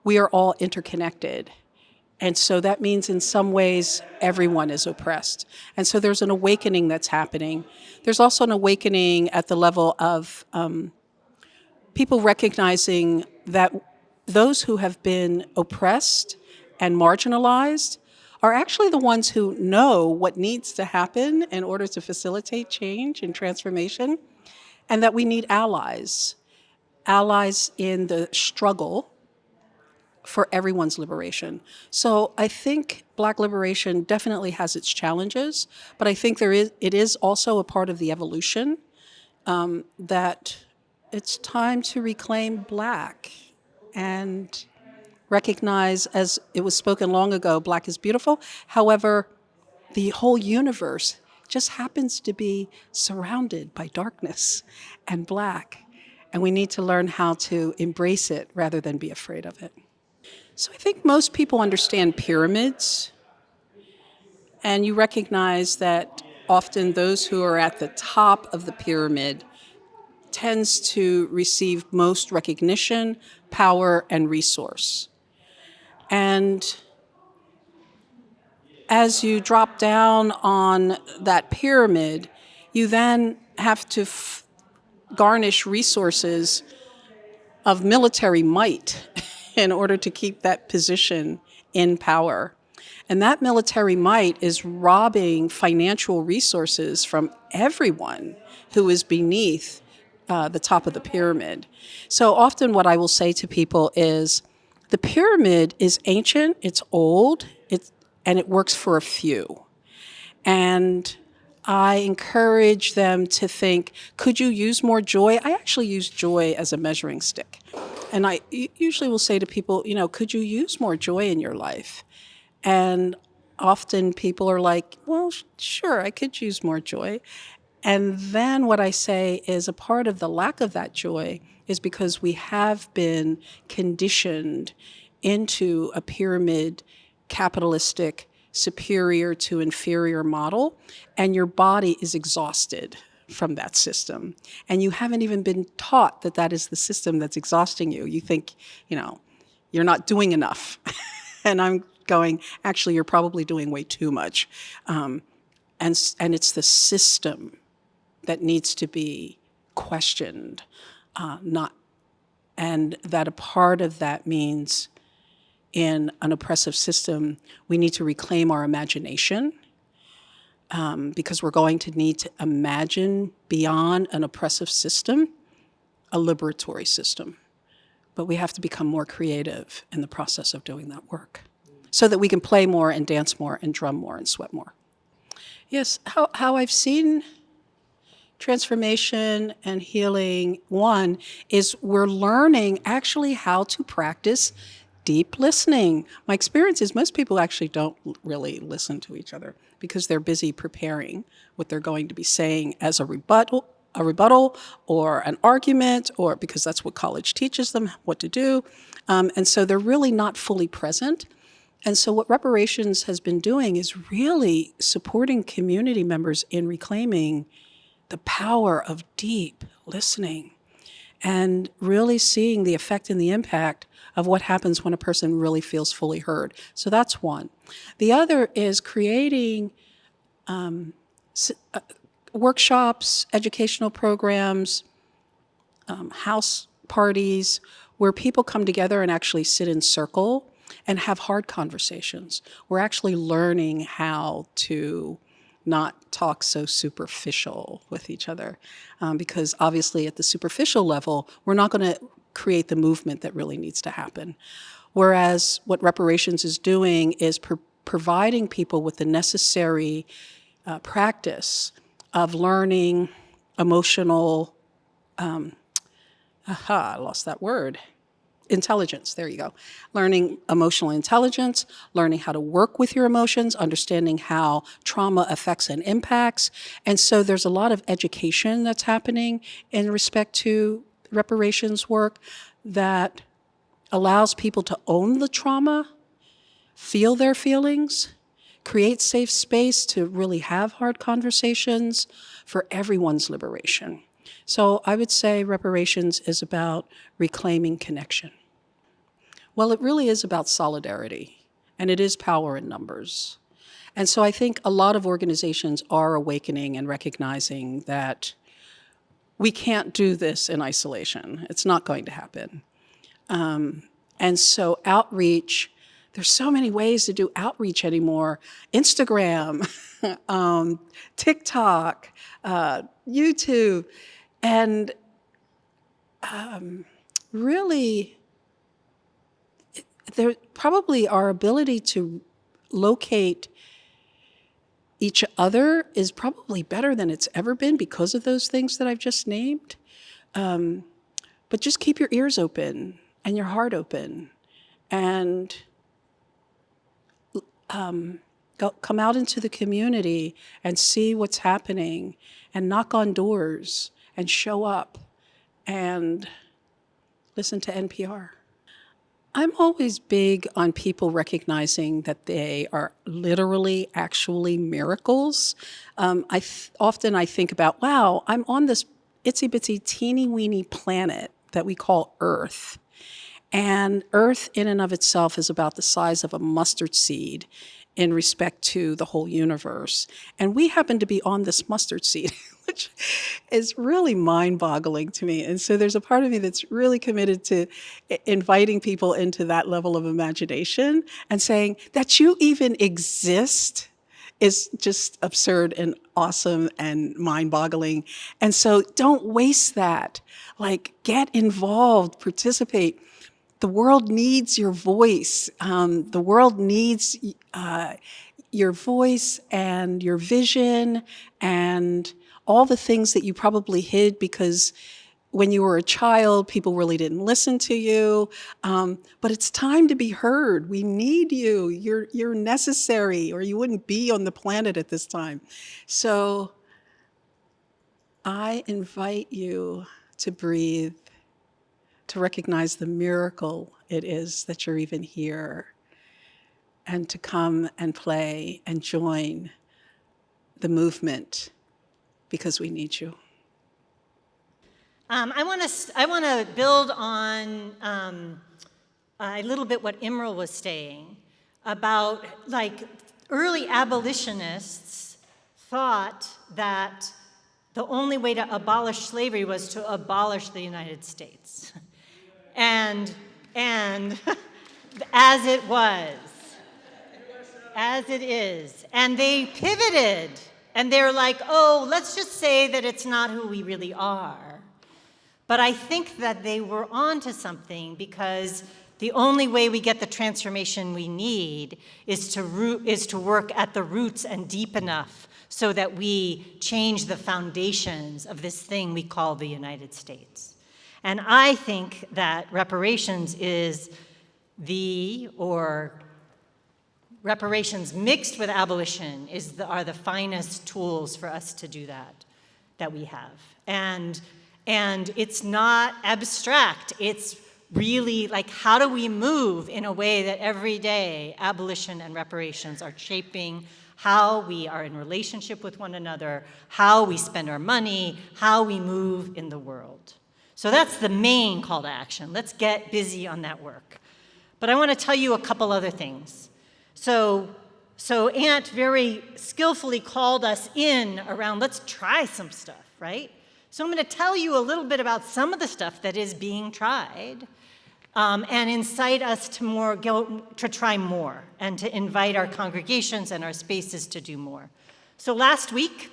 we are all interconnected. And so that means in some ways everyone is oppressed. And so there's an awakening that's happening. There's also an awakening at the level of people recognizing that those who have been oppressed and marginalized are actually the ones who know what needs to happen in order to facilitate change and transformation, and that we need allies in the struggle for everyone's liberation. So I think Black liberation definitely has its challenges, but I think it is also a part of the evolution, that it's time to reclaim Black and recognize, as it was spoken long ago, Black is beautiful. However, the whole universe just happens to be surrounded by darkness and Black, and we need to learn how to embrace it rather than be afraid of it. So I think most people understand pyramids, and you recognize that often those who are at the top of the pyramid tends to receive most recognition, power, and resource. And as you drop down on that pyramid, you then have to garnish resources of military might in order to keep that position in power. And that military might is robbing financial resources from everyone who is beneath the top of the pyramid. So often what I will say to people is, the pyramid is ancient, it's old, and it works for a few. And I encourage them to think, could you use more joy? I actually use joy as a measuring stick. And I usually will say to people, could you use more joy in your life? And often people are like, well, sure, I could use more joy. And then what I say is a part of the lack of that joy is because we have been conditioned into a pyramid, capitalistic, superior to inferior model, and your body is exhausted from that system. And you haven't even been taught that that is the system that's exhausting you. You think, you're not doing enough. And I'm going, actually, you're probably doing way too much. And it's the system that needs to be questioned, and that a part of that means in an oppressive system, we need to reclaim our imagination, because we're going to need to imagine beyond an oppressive system, a liberatory system. But we have to become more creative in the process of doing that work so that we can play more and dance more and drum more and sweat more. Yes, how I've seen transformation and healing, one, is we're learning actually how to practice deep listening. My experience is most people actually don't really listen to each other because they're busy preparing what they're going to be saying as a rebuttal or an argument, or because that's what college teaches them what to do. And so they're really not fully present. And so what Reparations has been doing is really supporting community members in reclaiming the power of deep listening and really seeing the effect and the impact of what happens when a person really feels fully heard. So that's one. The other is creating workshops, educational programs, house parties, where people come together and actually sit in circle and have hard conversations. We're actually learning how to not talk so superficial with each other, because obviously at the superficial level, we're not going to create the movement that really needs to happen. Whereas what Reparations is doing is providing people with the necessary practice of learning emotional, I lost that word, intelligence, there you go. Learning emotional intelligence, learning how to work with your emotions, understanding how trauma affects and impacts. And so there's a lot of education that's happening in respect to reparations work that allows people to own the trauma, feel their feelings, create safe space to really have hard conversations for everyone's liberation. So I would say reparations is about reclaiming connection. Well, it really is about solidarity, and it is power in numbers. And so I think a lot of organizations are awakening and recognizing that we can't do this in isolation. It's not going to happen. And so outreach, there's so many ways to do outreach anymore. Instagram, TikTok, YouTube, and really, there probably our ability to locate each other is probably better than it's ever been because of those things that I've just named. But just keep your ears open and your heart open, and come out into the community and see what's happening, and knock on doors and show up and listen to NPR. I'm always big on people recognizing that they are literally, actually miracles. Often I think about, wow, I'm on this itsy bitsy teeny weeny planet that we call Earth. And Earth in and of itself is about the size of a mustard seed in respect to the whole universe. And we happen to be on this mustard seed, which is really mind-boggling to me. And so there's a part of me that's really committed to inviting people into that level of imagination and saying that you even exist is just absurd and awesome and mind-boggling. And so don't waste that. Like, get involved, participate. The world needs your voice. The world needs your voice and your vision and all the things that you probably hid because when you were a child, people really didn't listen to you. But it's time to be heard. We need you. You're necessary, or you wouldn't be on the planet at this time. So I invite you to breathe, to recognize the miracle it is that you're even here, and to come and play and join the movement because we need you. I want to build on a little bit what Imrul was saying about, like, early abolitionists thought that the only way to abolish slavery was to abolish the United States. And as it was, as it is. And they pivoted, and they're like, oh, let's just say that it's not who we really are. But I think that they were onto something, because The only way we get the transformation we need is to work at the roots and deep enough so that we change the foundations of this thing we call the United States. And I think that reparations is reparations mixed with abolition are the finest tools for us to do that we have. And it's not abstract. It's really like, how do we move in a way that every day abolition and reparations are shaping how we are in relationship with one another, how we spend our money, how we move in the world. So that's the main call to action. Let's get busy on that work. But I want to tell you a couple other things. So Ant very skillfully called us in around, let's try some stuff, right? So I'm going to tell you a little bit about some of the stuff that is being tried, and incite us to try more and to invite our congregations and our spaces to do more. So last week,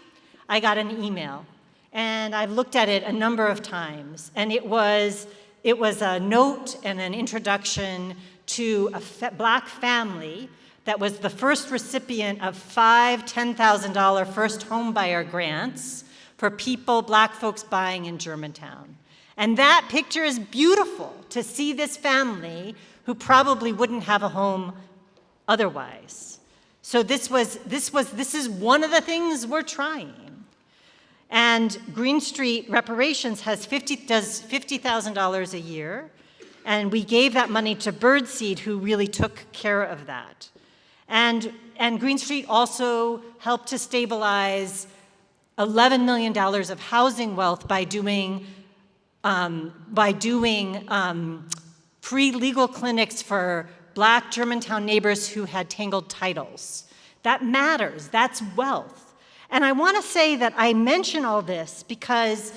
I got an email, and I've looked at it a number of times, and it was a note and an introduction to a Black family that was the first recipient of 5 $10,000 first home buyer grants for people, Black folks buying in Germantown. And that picture is beautiful, to see this family who probably wouldn't have a home otherwise. So this is one of the things we're trying. And Green Street Reparations does $50,000 a year, and we gave that money to Birdseed, who really took care of that. And Green Street also helped to stabilize $11 million of housing wealth by doing free legal clinics for Black Germantown neighbors who had tangled titles. That matters, that's wealth. And I want to say that I mention all this because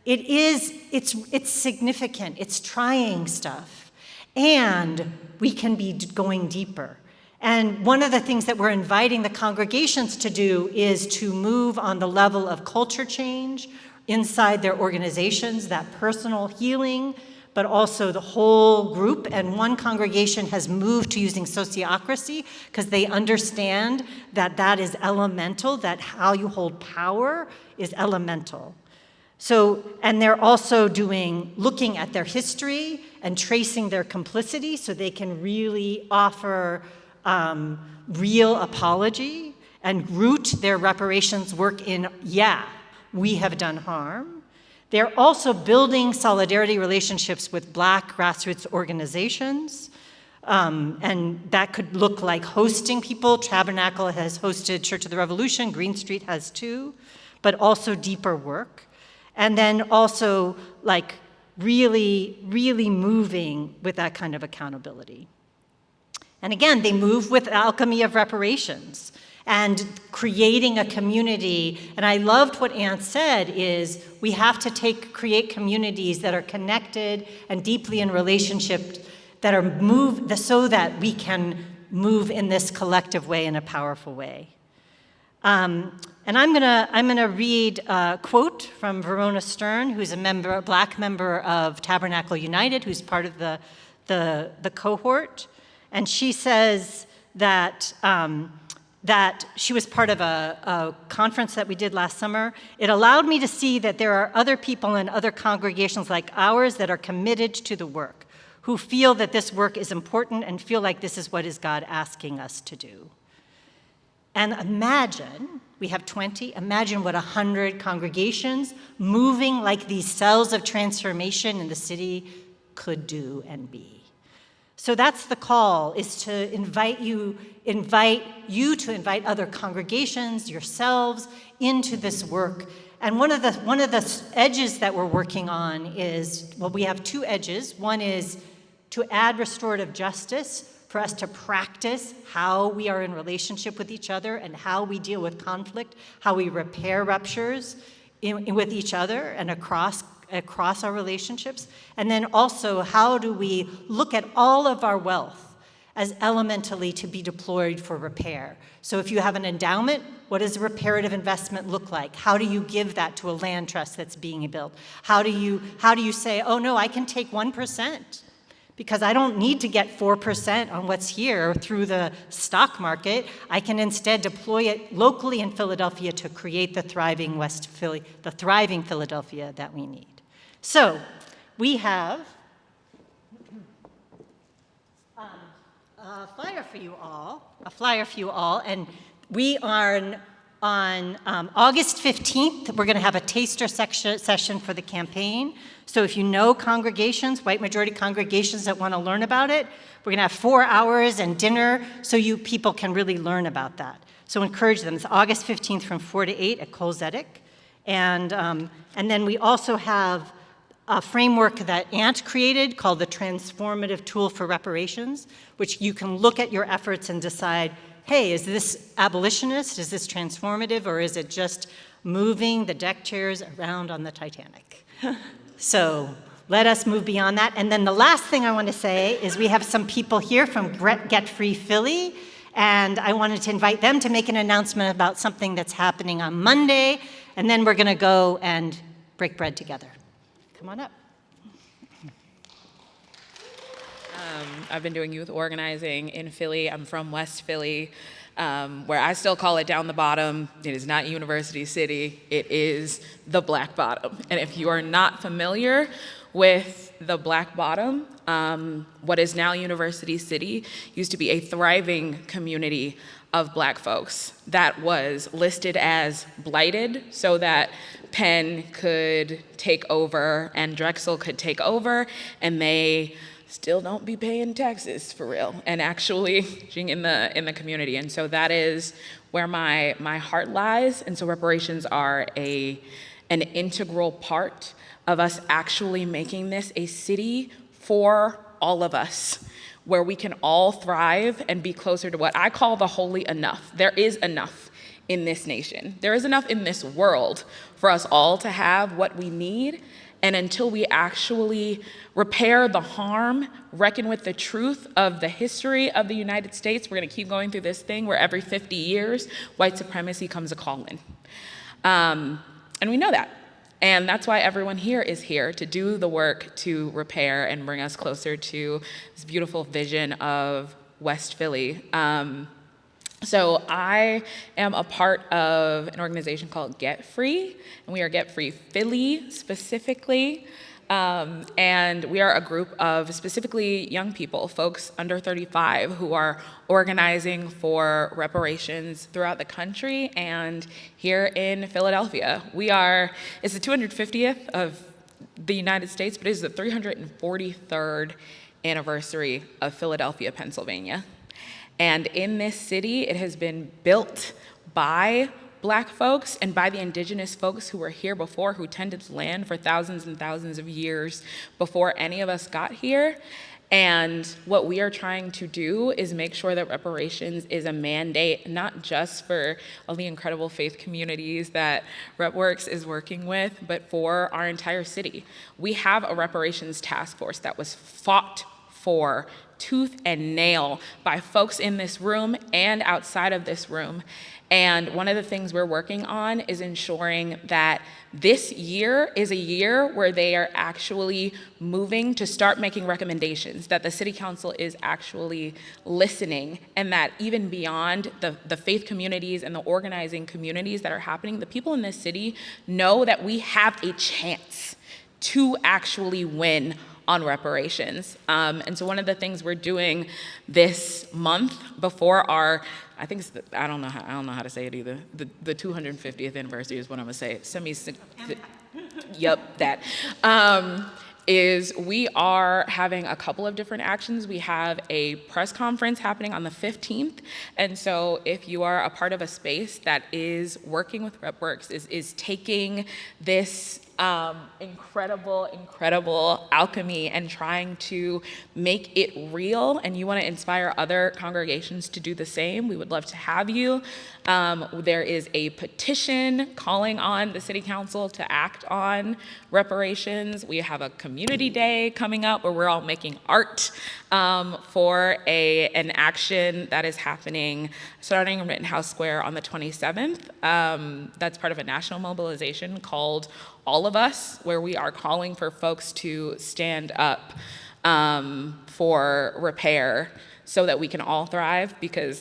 it's significant, it's trying stuff, and we can be going deeper. And one of the things that we're inviting the congregations to do is to move on the level of culture change inside their organizations, that personal healing, but also the whole group. And one congregation has moved to using sociocracy because they understand that that is elemental, that how you hold power is elemental. So, and they're also looking at their history and tracing their complicity so they can really offer real apology and root their reparations work in, we have done harm. They're also building solidarity relationships with Black grassroots organizations, and that could look like hosting people. Tabernacle has hosted Church of the Revolution, Green Street has too, but also deeper work. And then also like really, really moving with that kind of accountability. And again, they move with Alchemy of Reparations and creating a community. And I loved what Ann said is we have to create communities that are connected and deeply in relationship, that are so that we can move in this collective way, in a powerful way. And I'm gonna read a quote from Verona Stern, who's a Black member of Tabernacle United, who's part of the cohort. And she says that she was part of a conference that we did last summer. It allowed me to see that there are other people in other congregations like ours that are committed to the work, who feel that this work is important and feel like this is what is God asking us to do. And imagine, we have 20, imagine what 100 congregations moving like these cells of transformation in the city could do and be. So that's the call, is to invite you to invite other congregations, yourselves, into this work. And one of the edges that we're working on is, well, we have 2 edges. One is to add restorative justice, for us to practice how we are in relationship with each other and how we deal with conflict, how we repair ruptures with each other and across our relationships. And then also, how do we look at all of our wealth as elementally to be deployed for repair? So if you have an endowment, what does a reparative investment look like? How do you give that to a land trust that's being built? How do you say, oh no, I can take 1%, because I don't need to get 4% on what's here through the stock market. I can instead deploy it locally in Philadelphia to create the thriving the thriving Philadelphia that we need. So we have a flyer for you all, and we are on August 15th, we're going to have a taster session for the campaign. So if you know congregations, white majority congregations that want to learn about it, we're going to have 4 hours and dinner so you people can really learn about that. So encourage them. It's August 15th from 4 to 8 at Cole Zedek. And then we also have a framework that Ant created called the Transformative Tool for Reparations, which you can look at your efforts and decide, hey, is this abolitionist, is this transformative, or is it just moving the deck chairs around on the Titanic? So let us move beyond that. And then the last thing I want to say is we have some people here from Get Free Philly, and I wanted to invite them to make an announcement about something that's happening on Monday, and then we're going to go and break bread together. Come on up. I've been doing youth organizing in Philly. I'm from West Philly, where I still call it down the bottom. It is not University City. It is the Black Bottom. And if you are not familiar with the Black Bottom, what is now University City used to be a thriving community of Black folks that was listed as blighted so that Penn could take over and Drexel could take over, and they still don't be paying taxes for real and actually being in the community. And so that is where my heart lies. And so reparations are an integral part of us actually making this a city for all of us, where we can all thrive and be closer to what I call the holy enough. There is enough in this nation. There is enough in this world for us all to have what we need. And until we actually repair the harm, reckon with the truth of the history of the United States, we're going to keep going through this thing where every 50 years, white supremacy comes a calling. And we know that. And that's why everyone here is here, to do the work to repair and bring us closer to this beautiful vision of West Philly. So I am a part of an organization called Get Free, and we are Get Free Philly specifically. And we are a group of specifically young people, folks under 35, who are organizing for reparations throughout the country and here in Philadelphia. It's the 250th of the United States, but it is the 343rd anniversary of Philadelphia, Pennsylvania. And in this city, it has been built by Black folks and by the indigenous folks who were here before, who tended the land for thousands and thousands of years before any of us got here. And what we are trying to do is make sure that reparations is a mandate, not just for all the incredible faith communities that RepWorks is working with, but for our entire city. We have a reparations task force that was fought for tooth and nail by folks in this room and outside of this room. And one of the things we're working on is ensuring that this year is a year where they are actually moving to start making recommendations, that the city council is actually listening, and that even beyond the faith communities and the organizing communities that are happening, the people in this city know that we have a chance to actually win on reparations. And so one of the things we're doing this month before our, I think it's I don't know how to say it either. The 250th anniversary is what I'm gonna say. Is we are having a couple of different actions. We have a press conference happening on the 15th. And so if you are a part of a space that is working with RepWorks, is taking this incredible alchemy and trying to make it real, and you want to inspire other congregations to do the same, we would love to have you. There is a petition calling on the city council to act on reparations. We have a community day coming up where we're all making art for an action that is happening starting in Rittenhouse Square on the 27th. That's part of a national mobilization called All of Us, where we are calling for folks to stand up for repair so that we can all thrive.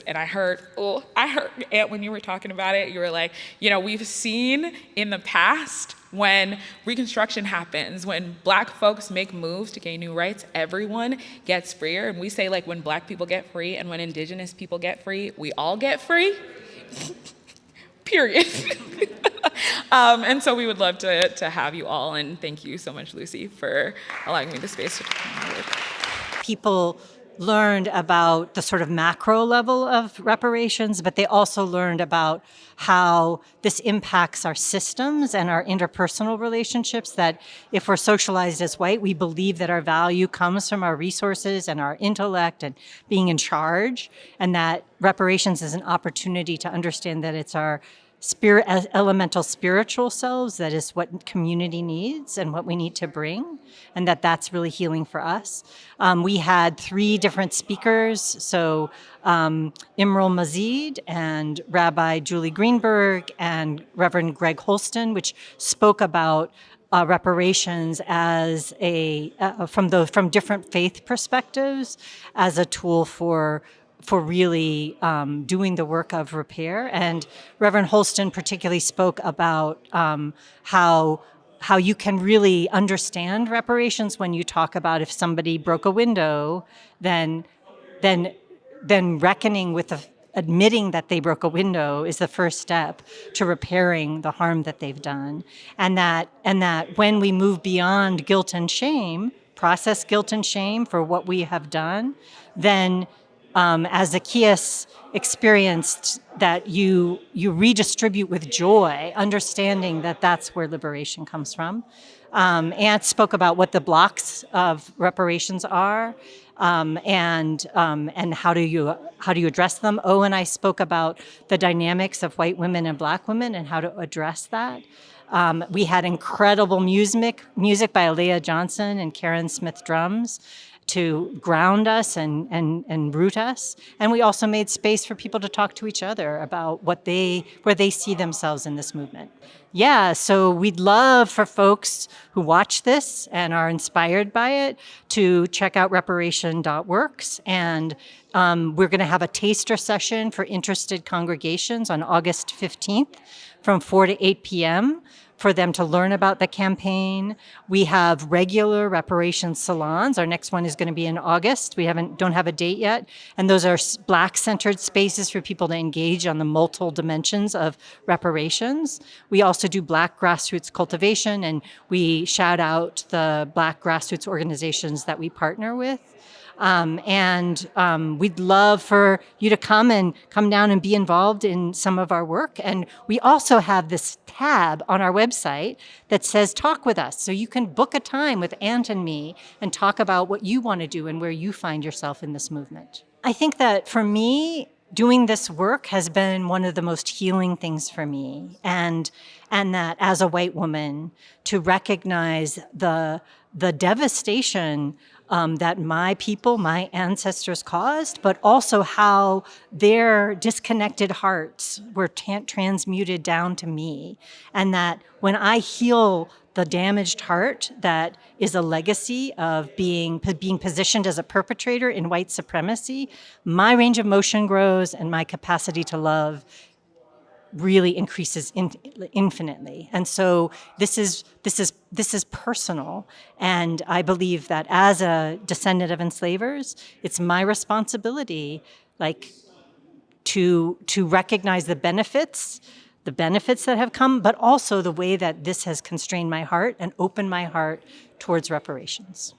And I heard, Aunt, when you were talking about it, you were like, we've seen in the past when Reconstruction happens, when Black folks make moves to gain new rights, everyone gets freer. And we say, like, when Black people get free and when Indigenous people get free, we all get free. Period. And so we would love to have you all, and thank you so much, Lucy, for allowing me the space to talk about it. People learned about the sort of macro level of reparations, but they also learned about how this impacts our systems and our interpersonal relationships, that if we're socialized as white, we believe that our value comes from our resources and our intellect and being in charge, and that reparations is an opportunity to understand that it's our elemental spiritual selves that is what community needs and what we need to bring, and that's really healing for us. We had 3 different speakers, so Imrul Mazid and Rabbi Julie Greenburg and Reverend Greg Holston, which spoke about reparations as from different faith perspectives as a tool for really doing the work of repair. And Reverend Holston particularly spoke about how you can really understand reparations when you talk about if somebody broke a window, then reckoning with admitting that they broke a window is the first step to repairing the harm that they've done. And that when we move beyond guilt and shame, process guilt and shame for what we have done, then as Zacchaeus experienced, that you redistribute with joy, understanding that that's where liberation comes from. Ant spoke about what the blocks of reparations are, and how do you address them. And I spoke about the dynamics of white women and Black women and how to address that. We had incredible music by Aleigha Johnson and Karen Smith drums to ground us and root us. And we also made space for people to talk to each other about where they see themselves in this movement. Yeah, so we'd love for folks who watch this and are inspired by it to check out reparation.works. And we're going to have a taster session for interested congregations on August 15th from 4 to 8 p.m. for them to learn about the campaign. We have regular reparations salons. Our next one is going to be in August. We don't have a date yet. And those are Black-centered spaces for people to engage on the multiple dimensions of reparations. We also do Black grassroots cultivation, and we shout out the Black grassroots organizations that we partner with. We'd love for you to come down and be involved in some of our work. And we also have this tab on our website that says talk with us. So you can book a time with Ant and me and talk about what you want to do and where you find yourself in this movement. I think that for me, doing this work has been one of the most healing things for me. And that as a white woman, to recognize the devastation that my people, my ancestors caused, but also how their disconnected hearts were transmuted down to me. And that when I heal the damaged heart that is a legacy of being positioned as a perpetrator in white supremacy, my range of motion grows and my capacity to love really increases infinitely. And so this is personal. And I believe that as a descendant of enslavers, it's my responsibility, to recognize the benefits that have come, but also the way that this has constrained my heart and opened my heart towards reparations.